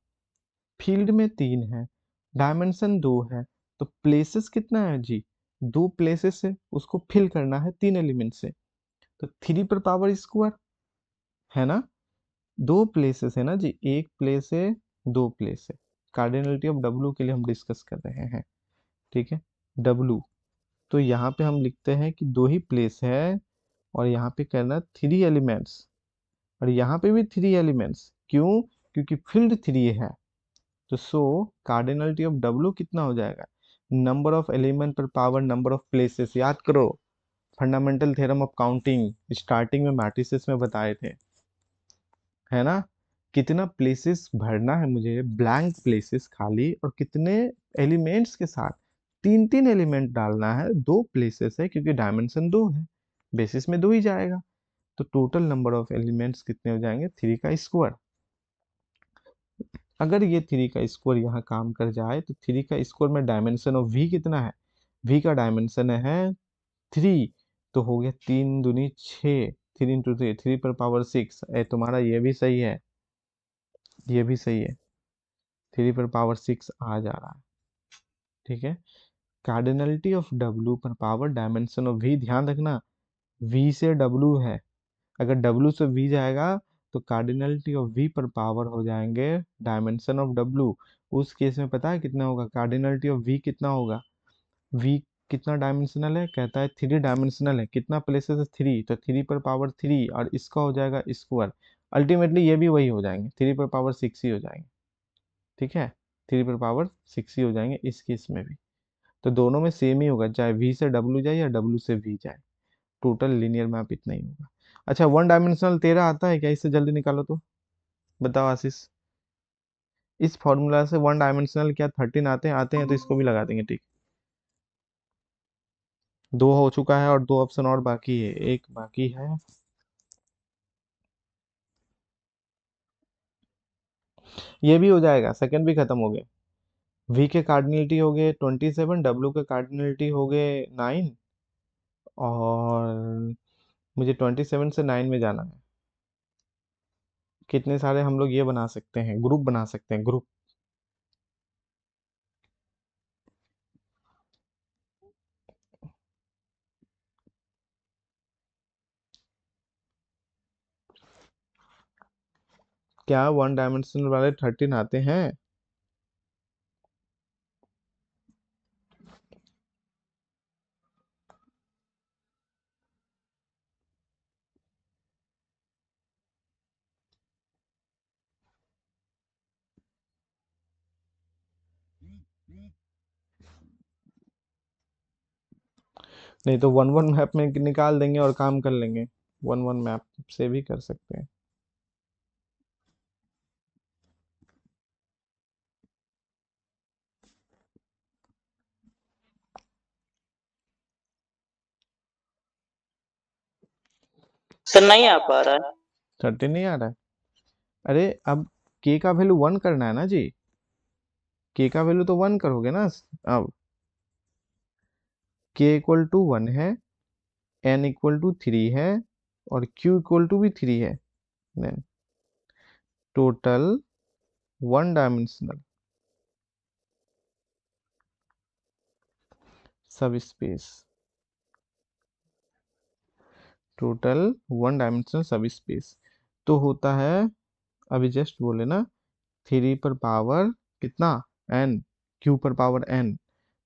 Speaker 1: फील्ड में 3 है, डायमेंशन 2 है, तो प्लेसेस कितना है जी? 2 प्लेसेस है, उसको फिल करना है 3 एलिमेंट से, तो 3 पर पावर स्क्वायर, है ना? 2 प्लेसेस है ना जी, एक प्लेस है, 2 प्लेस है। कार्डिनलिटी ऑफ W के लिए हम डिस्कस कर रहे हैं, ठीक है? W, तो यहाँ पे हम लिखते हैं कि 2 ही प्लेस है और यहाँ पे करना 3 एलिमेंट्स और यहाँ पे भी 3 एलिमेंट्स। क्यों? क्योंकि फील्ड 3 है। तो सो कार्डिनलिटी ऑफ W कितना हो जाएगा? नंबर ऑफ एलिमेंट पर पावर नंबर ऑफ प्लेसेस। याद करो, fundamental theorem of counting starting में मैट्रिसेस में बताए थे, है ना? कितना प्लेसेस भरना है मुझे, ब्लैंक प्लेसेस खाली, और कितने एलिमेंट्स के साथ? 3 3 एलिमेंट डालना है, 2 प्लेसेस है क्योंकि डायमेंशन 2 है, बेसिस में 2 ही जाएगा। तो टोटल नंबर ऑफ एलिमेंट्स कितने हो जाएंगे? 3 का स्क्वायर। अगर ये 3 का स्क्वायर यहाँ काम कर जाए तो 3 का स्क्वायर में डायमेंशन ऑफ V कितना है? V का डायमेंशन है 3, तो हो गया 3 दूनी 6, 3 × 3, 3 पर पावर 6। तुम्हारा ये भी सही है, ये भी सही है, 3 पर पावर 6 आ जा रहा है, ठीक है? कार्डिनलिटी ऑफ W पर पावर डायमेंशन ऑफ V, ध्यान रखना V से W है, अगर W से V जाएगा तो कार्डिनलिटी ऑफ V पर पावर हो जाएंगे डायमेंशन ऑफ W। उस केस में पता है कितना होगा? कार्डिनलिटी ऑफ V कितना होगा? V कितना डायमेंशनल है? कहता है 3 डायमेंशनल है। कितना प्लेसेस है? 3, तो 3 पर पावर 3 और इसका हो जाएगा स्क्वायर। अल्टीमेटली ये भी वही हो जाएंगे, 3 पर पावर 6 ही हो जाएंगे, ठीक है, 3 पर पावर 6 ही हो जाएंगे इस केस में भी। तो दोनों में सेम ही होगा, चाहे वी से डब्ल्यू जाए या डब्ल्यू से वी जाए, टोटल लीनियर मैप इतना ही होगा। अच्छा, वन डायमेंशनल 13 आता है क्या? इससे जल्दी निकालो तो, बताओ आशीष। इस फॉर्मूला से वन डायमेंशनल क्या 13 आते हैं तो इसको भी लगा देंगे, ठीक। दो हो चुका है और दो ऑप्शन और बाकी है, एक बाकी है। ये भी हो जाएगा, सेकंड भी खत्म हो गया। वी के कार्डिनलिटी हो गए 27, डब्ल्यू के कार्डिनलिटी हो गए 9, और मुझे 27 से 9 में जाना है। कितने सारे हम लोग ये बना सकते हैं, ग्रुप बना सकते हैं, ग्रुप। क्या वन डायमेंशनल वाले 13 आते हैं? नहीं तो वन वन मैप में निकाल देंगे और काम कर लेंगे, वन वन मैप से भी कर सकते हैं।
Speaker 3: सर नहीं आ पा रहा है।
Speaker 1: 13 नहीं आ रहा है? अरे अब के का वैल्यू 1 करना है ना जी, के का वैल्यू तो 1 करोगे ना। अब के इक्वल टू 1 है, एन इक्वल टू 3 है, और क्यू इक्वल टू भी 3 है। Then total one dimensional sub space, total one dimensional sub space तो होता है, अभी जस्ट बोले ना, 3 पर पावर कितना, एन, क्यू पर पावर एन,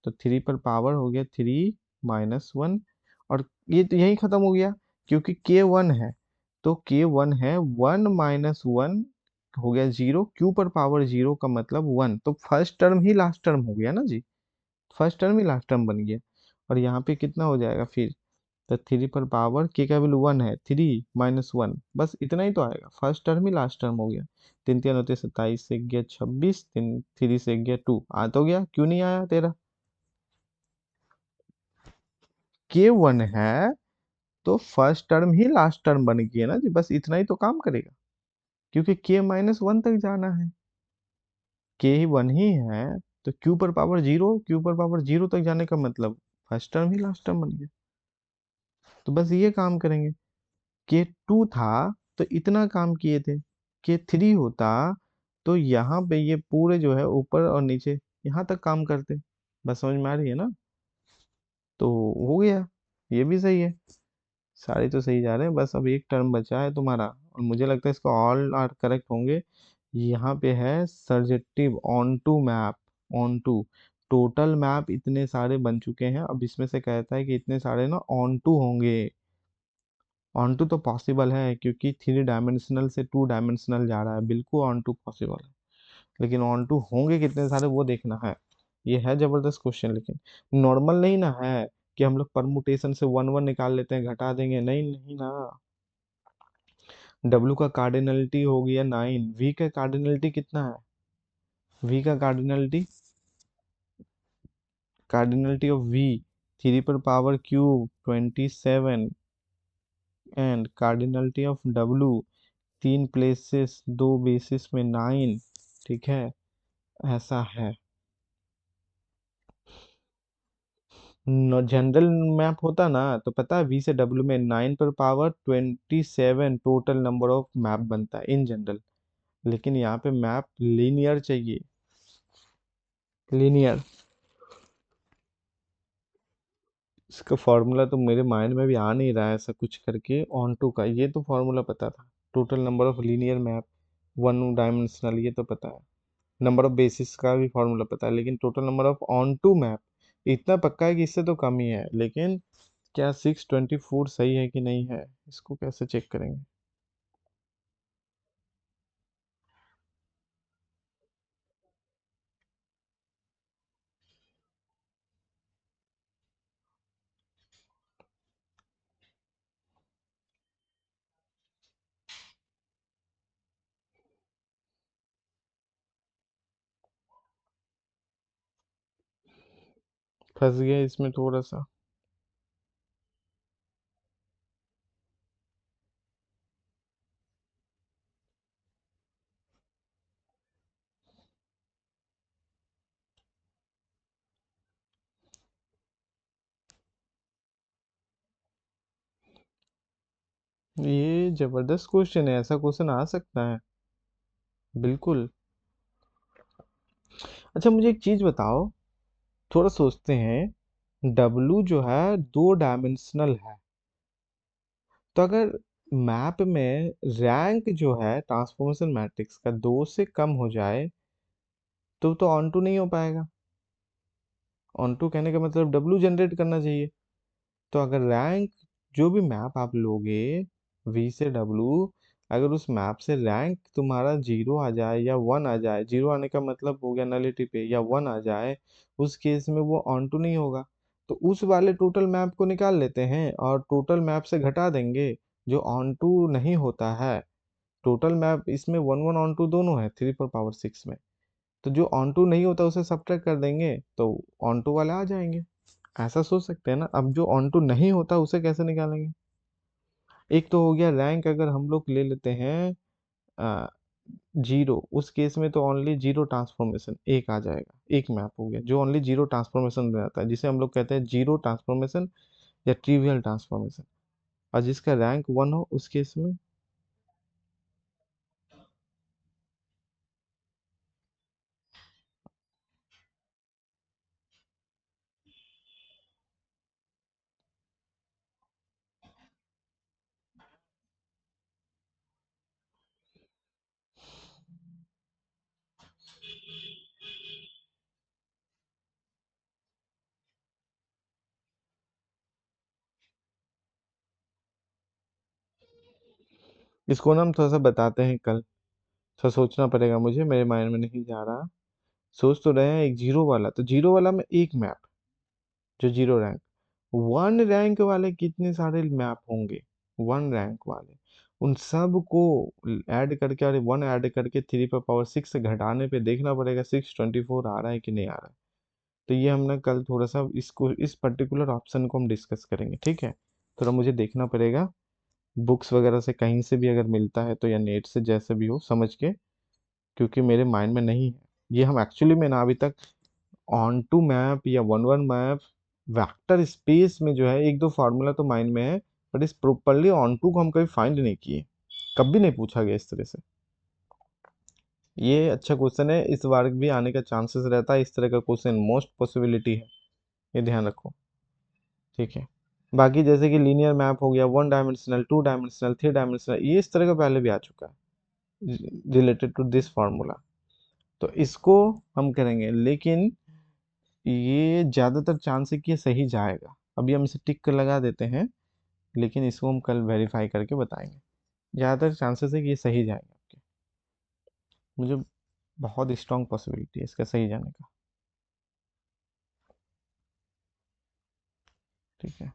Speaker 1: तो 3 पर पावर हो गया 3 - 1, और ये तो यही खत्म हो गया, क्योंकि के 1 है, तो के 1 है, 1 - 1 हो गया 0, क्यू पर पावर 0 का मतलब 1, तो फर्स्ट टर्म ही लास्ट टर्म हो गया ना जी, फर्स्ट टर्म ही लास्ट टर्म बन गया। और यहाँ पे कितना हो जाएगा फिर, तो 3 पर पावर के का वैल्यू 1 है, 3 - 1, बस इतना ही तो आएगा, फर्स्ट टर्म ही लास्ट टर्म हो गया। 3 3 होते 27 से गया 26, 3 से गया 2, आ तो गया, क्यों नहीं आया तेरा? के 1 है तो फर्स्ट टर्म ही लास्ट टर्म बन गया ना जी, बस इतना ही तो काम करेगा, क्योंकि के -1 तक जाना है, के ही 1 ही है, तो क्यू पर पावर 0 तक जाने का मतलब फर्स्ट टर्म ही लास्ट टर्म बन गया, तो बस ये काम करेंगे। के 2 था तो इतना काम किए थे, के 3 होता तो यहाँ पे ये पूरे जो है ऊपर और नीचे यहाँ तक काम करते, बस समझ में आ रही है ना? तो हो गया, ये भी सही है, सारे तो सही जा रहे हैं, बस अब एक टर्म बचा है तुम्हारा, और मुझे लगता है इसका ऑल आर करेक्ट होंगे। यहाँ पे है surjective onto map, onto, total map इतने सारे बन चुके हैं, अब इसमें से कहता है कि इतने सारे ना ऑन टू होंगे। ऑन टू तो पॉसिबल है, क्योंकि 3 डायमेंशनल से 2 डायमेंशनल जा रहा है, बिल्कुल ऑन टू पॉसिबल है, लेकिन ऑन टू होंगे कितने सारे वो देखना है। ये है जबरदस्त क्वेश्चन, लेकिन नॉर्मल नहीं ना है कि हम लोग परमुटेशन से वन वन निकाल लेते हैं, घटा देंगे, नहीं नहीं ना। डब्ल्यू का कार्डिनलिटी हो गया 9, वी का कार्डिनलिटी कितना है, वी का कार्डिनलिटी ऑफ वी 3 पर power cube 27, and cardinality of W 3 places 2 basis में 9, ठीक है, ऐसा है। जनरल मैप होता ना तो पता है, वी से डब्ल्यू में 9 पर power 27 total number of map बनता है इन जनरल, लेकिन यहाँ पे मैप लीनियर चाहिए, लीनियर। इसका फॉर्मूला तो मेरे माइंड में भी आ नहीं रहा है, ऐसा कुछ करके ऑन टू का, ये तो फॉर्मूला पता था, total number of linear map, one dimensional, ये तो पता है, नंबर ऑफ बेसिस का भी फॉर्मूला पता है, लेकिन total number of onto map इतना पक्का है कि इससे तो कम ही है, लेकिन क्या 624 सही है कि नहीं है, इसको कैसे चेक करेंगे? फंस गया इसमें थोड़ा सा। ये जबरदस्त क्वेश्चन है, ऐसा क्वेश्चन आ सकता है बिल्कुल। अच्छा मुझे एक चीज बताओ, थोड़ा सोचते हैं। डब्लू जो है 2 डायमेंशनल है, तो अगर मैप में रैंक जो है ट्रांसफॉर्मेशन मैट्रिक्स का 2 से कम हो जाए तो ऑन टू नहीं हो पाएगा। ऑन टू कहने का मतलब डब्लू जनरेट करना चाहिए। तो अगर रैंक, जो भी मैप आप लोगे वी से डब्लू, अगर उस मैप से रैंक तुम्हारा 0 आ जाए या 1 आ जाए, 0 आने का मतलब हो गया नलिटी पे, या 1 आ जाए, उस केस में वो ऑन टू नहीं होगा। तो उस वाले टोटल मैप को निकाल लेते हैं और टोटल मैप से घटा देंगे जो ऑन टू नहीं होता है। टोटल मैप इसमें 1 1 ऑन टू दोनों है 3 पर पावर 6 में। तो जो ऑन टू नहीं होता उसे सब्ट्रैक्ट कर देंगे तो ऑन टू वाले आ जाएंगे। ऐसा सोच सकते हैं ना। अब जो ऑन टू नहीं होता उसे कैसे निकालेंगे? एक तो हो गया रैंक, अगर हम लोग ले लेते हैं 0, उस केस में तो ओनली 0 ट्रांसफॉर्मेशन एक आ जाएगा। एक मैप हो गया जो ओनली 0 ट्रांसफॉर्मेशन में आता है, जिसे हम लोग कहते हैं 0 ट्रांसफॉर्मेशन या ट्रिवियल ट्रांसफॉर्मेशन। और जिसका रैंक 1 हो उस केस में इसको ना हम थोड़ा सा बताते हैं कल। थोड़ा सोचना पड़ेगा मुझे, मेरे माइंड में नहीं जा रहा। सोच तो रहे हैं एक जीरो वाला, तो जीरो वाला में एक मैप जो 0 रैंक। 1 रैंक वाले कितने सारे मैप होंगे? 1 रैंक वाले उन सब को ऐड करके, और 1 ऐड करके 3 पर पावर 6 से घटाने पे देखना पड़ेगा 624 आ रहा है कि नहीं आ रहा है। तो ये हम ना कल थोड़ा सा इसको, इस पर्टिकुलर ऑप्शन को हम डिस्कस करेंगे, ठीक है। थोड़ा मुझे देखना पड़ेगा बुक्स वगैरह से, कहीं से भी अगर मिलता है तो, या नेट से, जैसे भी हो समझ के, क्योंकि मेरे माइंड में नहीं है। ये हम एक्चुअली में ना अभी तक ऑन टू मैप या 1 1 मैप वेक्टर स्पेस में जो है एक दो फार्मूला तो माइंड में है, बट इस प्रॉपरली ऑन टू को हम कभी फाइंड नहीं किए, कभी नहीं पूछा गया इस तरह से। ये अच्छा क्वेश्चन है, इस बार भी आने का चांसेस रहता है इस तरह का क्वेश्चन, मोस्ट पॉसिबिलिटी है, ये ध्यान रखो, ठीक है। बाकी जैसे कि लीनियर मैप हो गया, 1 डायमेंशनल, 2 डायमेंशनल, 3 डायमेंशनल, ये इस तरह का पहले भी आ चुका है रिलेटेड टू दिस फार्मूला। तो इसको हम करेंगे, लेकिन ये ज्यादातर चांस है कि ये सही जाएगा। अभी हम इसे टिक कर लगा देते हैं, लेकिन इसको हम कल वेरीफाई करके बताएंगे। ज्यादातर चांसेस है कि ये सही जाएगा आपके। मुझे बहुत स्ट्रांग पॉसिबिलिटी है इसका सही जाने का, ठीक है।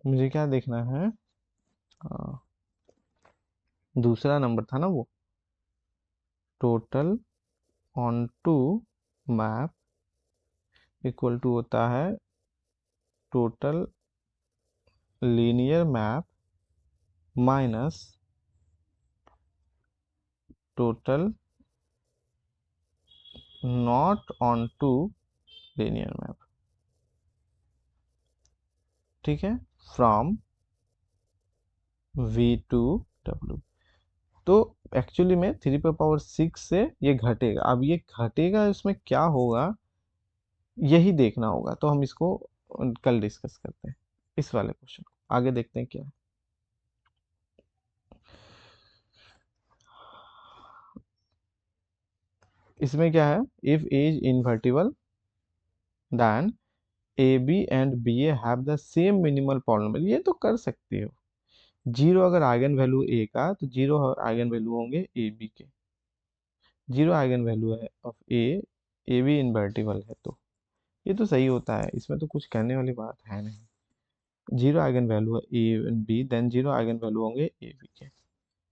Speaker 1: मुझे क्या देखना है? आ, दूसरा नंबर था ना वो, total onto map equal to होता है total linear map minus total not onto linear map, ठीक है, फ्रॉम वी टू डब्ल्यू। तो एक्चुअली में 3 पर पावर 6 से ये घटेगा। अब ये घटेगा, इसमें क्या होगा यही देखना होगा। तो हम इसको कल डिस्कस करते हैं, इस वाले क्वेश्चन को आगे देखते हैं क्या है। इसमें क्या है, if A's invertible then A B and B A have the same minimal polynomial, ये तो कर सकते हो। 0 अगर आइगन वैल्यू ए का, तो 0 आइगन वैल्यू होंगे ए बी के। 0 आइगन वैल्यू है ऑफ ए बी इन्वर्टिबल है, तो ये तो सही होता है, इसमें तो कुछ कहने वाली बात है नहीं। 0 आइगन वैल्यू है A and B, then 0 eigenvalue होंगे ए बी के।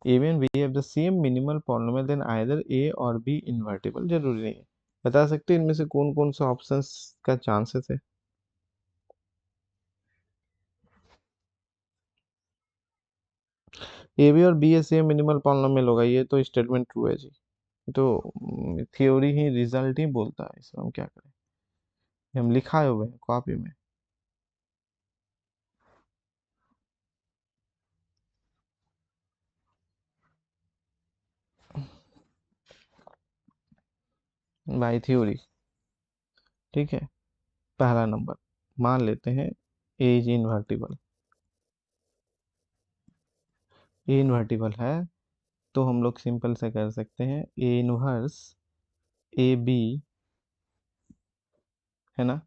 Speaker 1: A B and B have the same minimal polynomial, then either A और बी इन्वर्टिबल, जरूरी नहीं है। बता सकते हैं इनमें से कौन कौन सा ऑप्शंस का चांसेस है? ए बी और बी ए सेम मिनिमल पॉलिनोमियल होगा, ये तो स्टेटमेंट ट्रू है जी। ये तो थ्योरी ही, रिजल्ट ही बोलता है, इसमें हम क्या करें, ये हम लिखा हुए हैं कॉपी में। बाई थ्योरी, ठीक है। पहला नंबर मान लेते हैं ए इज इनवर्टिबल। ए इनवर्टिबल है तो हम लोग सिंपल से कर सकते हैं ए इनवर्स ए बी, है ना।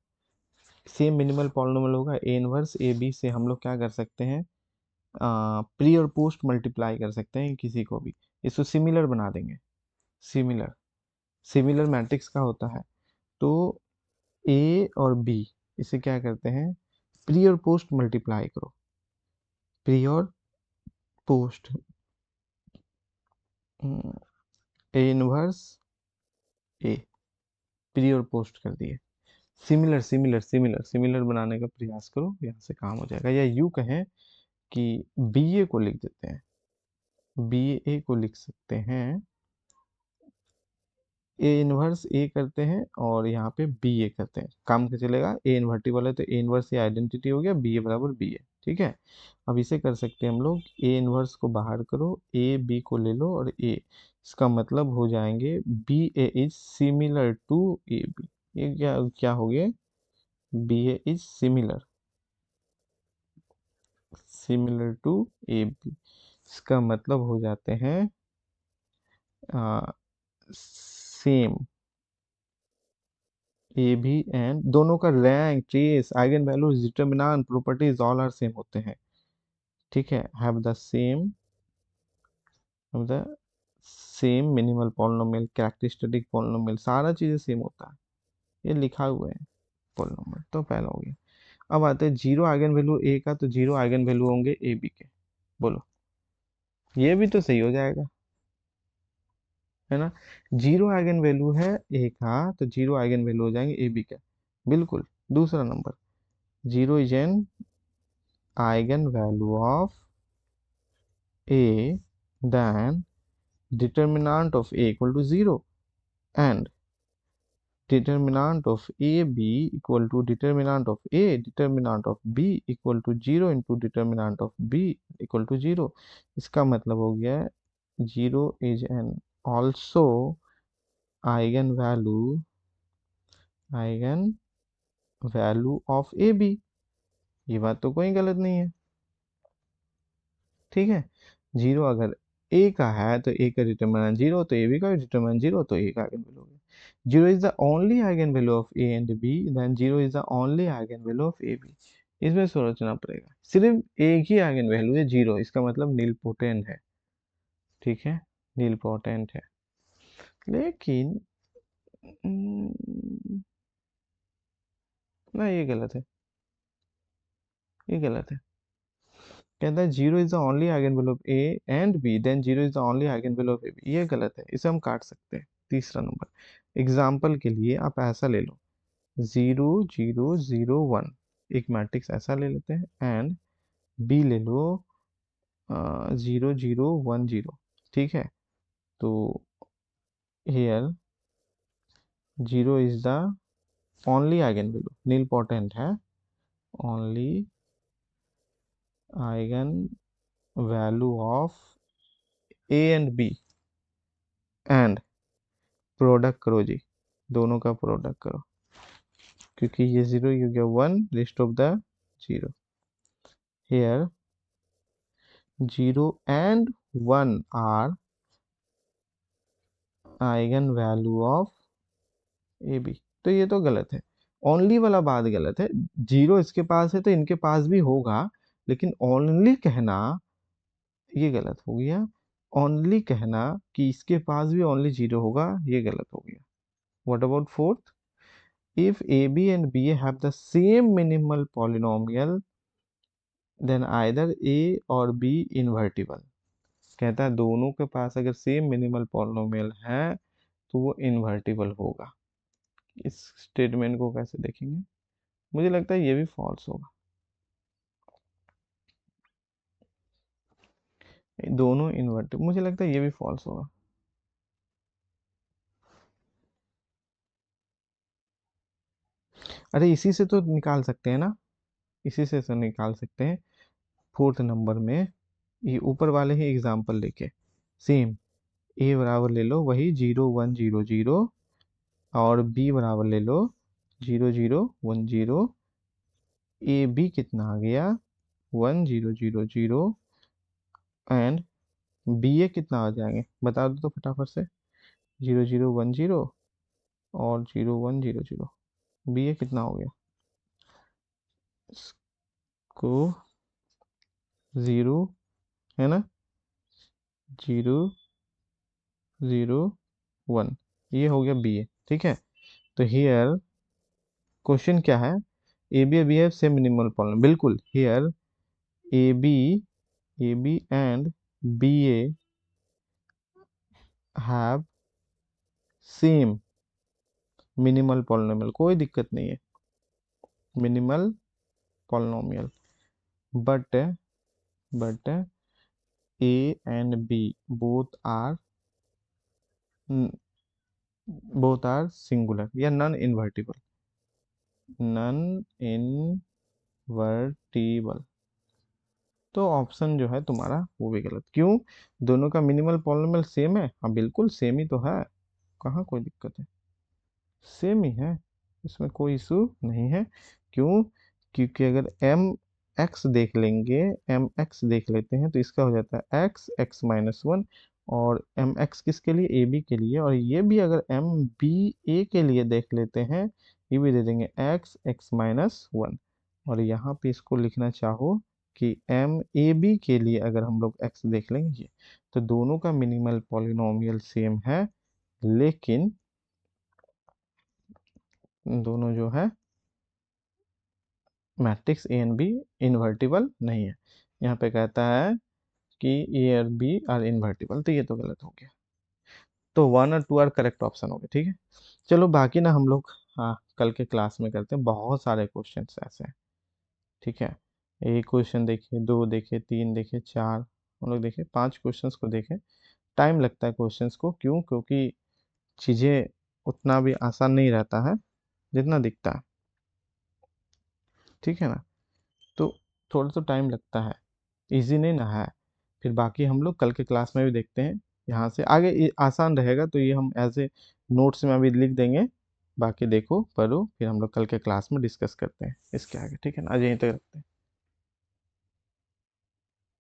Speaker 1: सेम मिनिमल पॉलिनोमियल होगा, ए इनवर्स ए बी से हम लोग क्या कर सकते हैं, प्री और पोस्ट मल्टीप्लाई कर सकते हैं किसी को भी, इसको सिमिलर बना देंगे। सिमिलर, सिमिलर मैट्रिक्स का होता है। तो ए और बी, इसे क्या करते हैं, प्री और पोस्ट मल्टीप्लाई करो, प्री और पोस्ट, ए इनवर्स ए, प्री और पोस्ट कर दिए। सिमिलर सिमिलर सिमिलर सिमिलर बनाने का प्रयास करो, यहाँ से काम हो जाएगा। या यूं कहें कि बी ए को लिख देते हैं, बी ए को लिख सकते हैं, ए इनवर्स ए करते हैं और यहाँ पे बी ए करते हैं, काम क्या चलेगा, ए इन्वर्टिबल है तो ए इनवर्स ये आइडेंटिटी हो गया, बी ए बराबर बी ए, ठीक है। अब इसे कर सकते हैं हम लोग, ए इनवर्स को बाहर करो, ए बी को ले लो और ए, इसका मतलब हो जाएंगे B A is similar to A B. ये क्या क्या हो गया, B A is similar, similar to A B, इसका मतलब हो जाते हैं सेम ए बी, एंड दोनों का rank, trace, eigenvalues, determinant, properties all are same होते हैं, ठीक है। Have the same minimal polynomial, characteristic polynomial, सारा चीजें सेम होता है, ये लिखा हुआ है पॉलिनोमियल। तो पहला हो गया। अब आते हैं जीरो आइगन वैल्यू ए का, तो जीरो आइगन वैल्यू होंगे ए बी के, बोलो, ये भी तो सही हो जाएगा, है ना। जीरो आइगन वैल्यू है ए का तो जीरो आइगन वैल्यू हो जाएंगे ए बी का, बिल्कुल। दूसरा number, zero is an eigen value of a, then determinant of a equal to 0 and determinant of a b equal to determinant of a, determinant of b equal to 0 into determinant of b equal to 0। इसका मतलब हो गया 0 is an also eigen value of a b। ये बात तो कोई गलत नहीं है, ठीक है। जीरो अगर ए का है तो ए का डिटरमिनेंट जीरो, तो ए बी का डिटरमिनेंट जीरो, तो ए का आइगन वैल्यू हो गया। Zero is the only eigenvalue of A and B, then zero is the only eigenvalue of A B. इसमें सोचना पड़ेगा, सिर्फ एक ही आइगन वैल्यू है जीरो, इसका मतलब नील पोटेंट है, ठीक है, नील पोटेंट है। लेकिन ना, ये गलत है, ये गलत है। कहता है zero is the only eigenvalue of A and B, then zero is the only eigenvalue of A B, ये गलत है, इसे हम काट सकते हैं। तीसरा नंबर, एग्जाम्पल के लिए आप ऐसा ले लो, 0 0 0 1, एक मैट्रिक्स ऐसा ले लेते हैं, एंड बी ले लो 0 0 1 0, ठीक है। तो here zero is the only eigenvalue, nilpotent है, only eigenvalue of A and B, and product करो जी, दोनों का प्रोडक्ट करो, क्योंकि ये जीरो, यू गया one, rest of the zero. Here zero and one are eigenvalue of A B, तो ये तो गलत है, ओनली वाला बात गलत है। जीरो इसके पास है तो इनके पास भी होगा, लेकिन ओनली कहना ये गलत हो गया। ओनली कहना कि इसके पास भी ओनली जीरो होगा, ये गलत हो गया। What about fourth, if AB and BA have the same minimal polynomial then either A और B invertible। कहता है दोनों के पास अगर सेम मिनिमल पॉलिनोमियल है तो वो इन्वर्टिबल होगा। इस स्टेटमेंट को कैसे देखेंगे? मुझे लगता है ये भी फॉल्स होगा। दोनों इन्वर्टिबल, मुझे लगता है ये भी फॉल्स होगा। अरे इसी से तो निकाल सकते हैं ना, इसी से तो निकाल सकते हैं। फोर्थ नंबर में ये ऊपर वाले ही एग्जाम्पल लेके सेम ए बराबर ले लो वही 0 1 0 0 और बी बराबर ले लो 0 0 1 0। ए बी कितना आ गया 1 0 0 0 एंड बी ए कितना आ जाएंगे बता दो तो फटाफट से। 0 0 1 0 और 0 1 0 0 बी ए कितना हो गया? इसको 0 है ना, 0 0 1 ये हो गया बी ए। ठीक है, तो हियर क्वेश्चन क्या है? A B B have same minimal polynomial, बिल्कुल here A B and B A have same minimal polynomial, कोई दिक्कत नहीं है, minimal polynomial. But A and B both are singular या नॉन इन्वर्टिबल, नॉन इनवर्टिबल। तो ऑप्शन जो है तुम्हारा वो भी गलत। क्यों? दोनों का मिनिमल पॉलिनोमियल सेम है। हाँ बिल्कुल सेम ही तो है, कहाँ कोई दिक्कत है, सेम ही है, इसमें कोई इशू नहीं है। क्यों? क्योंकि अगर एम एक्स देख लेंगे, एम एक्स देख लेते हैं तो इसका हो जाता है एक्स एक्स माइनस वन, और एम एक्स किसके लिए? ए बी के लिए। और ये भी अगर एम बी ए के लिए देख लेते हैं, ये भी दे देंगे एक्स एक्स माइनस वन। और यहाँ पे इसको लिखना चाहो कि एम ए बी के लिए अगर हम लोग एक्स देख लेंगे ये, तो दोनों का मिनिमल पॉलिनोमियल सेम है, लेकिन दोनों जो है matrix A and B invertible नहीं है। यहाँ पे कहता है कि ए और बी आर इन्वर्टिबल, तो ये तो गलत हो गया। तो 1 और 2 आर करेक्ट ऑप्शन हो गए। ठीक है, चलो बाकी ना हम लोग हाँ कल के क्लास में करते हैं, बहुत सारे क्वेश्चन ऐसे हैं। ठीक है, एक क्वेश्चन देखिए, दो देखे, तीन देखे, चार, हम लोग देखे 5 क्वेश्चंस को देखे। टाइम लगता है क्वेश्चंस को, क्यों? क्योंकि चीज़ें उतना भी आसान नहीं रहता है जितना दिखता है। ठीक है ना, तो थोड़ा तो टाइम लगता है, इजी नहीं ना है। फिर बाकी हम लोग कल के क्लास में भी देखते हैं, यहाँ से आगे ये आसान रहेगा तो ये हम एज ए नोट्स में अभी लिख देंगे। बाकी देखो पढ़ो, फिर हम लोग कल के क्लास में डिस्कस करते हैं इसके आगे। ठीक है ना, आज यहीं तक रखते हैं।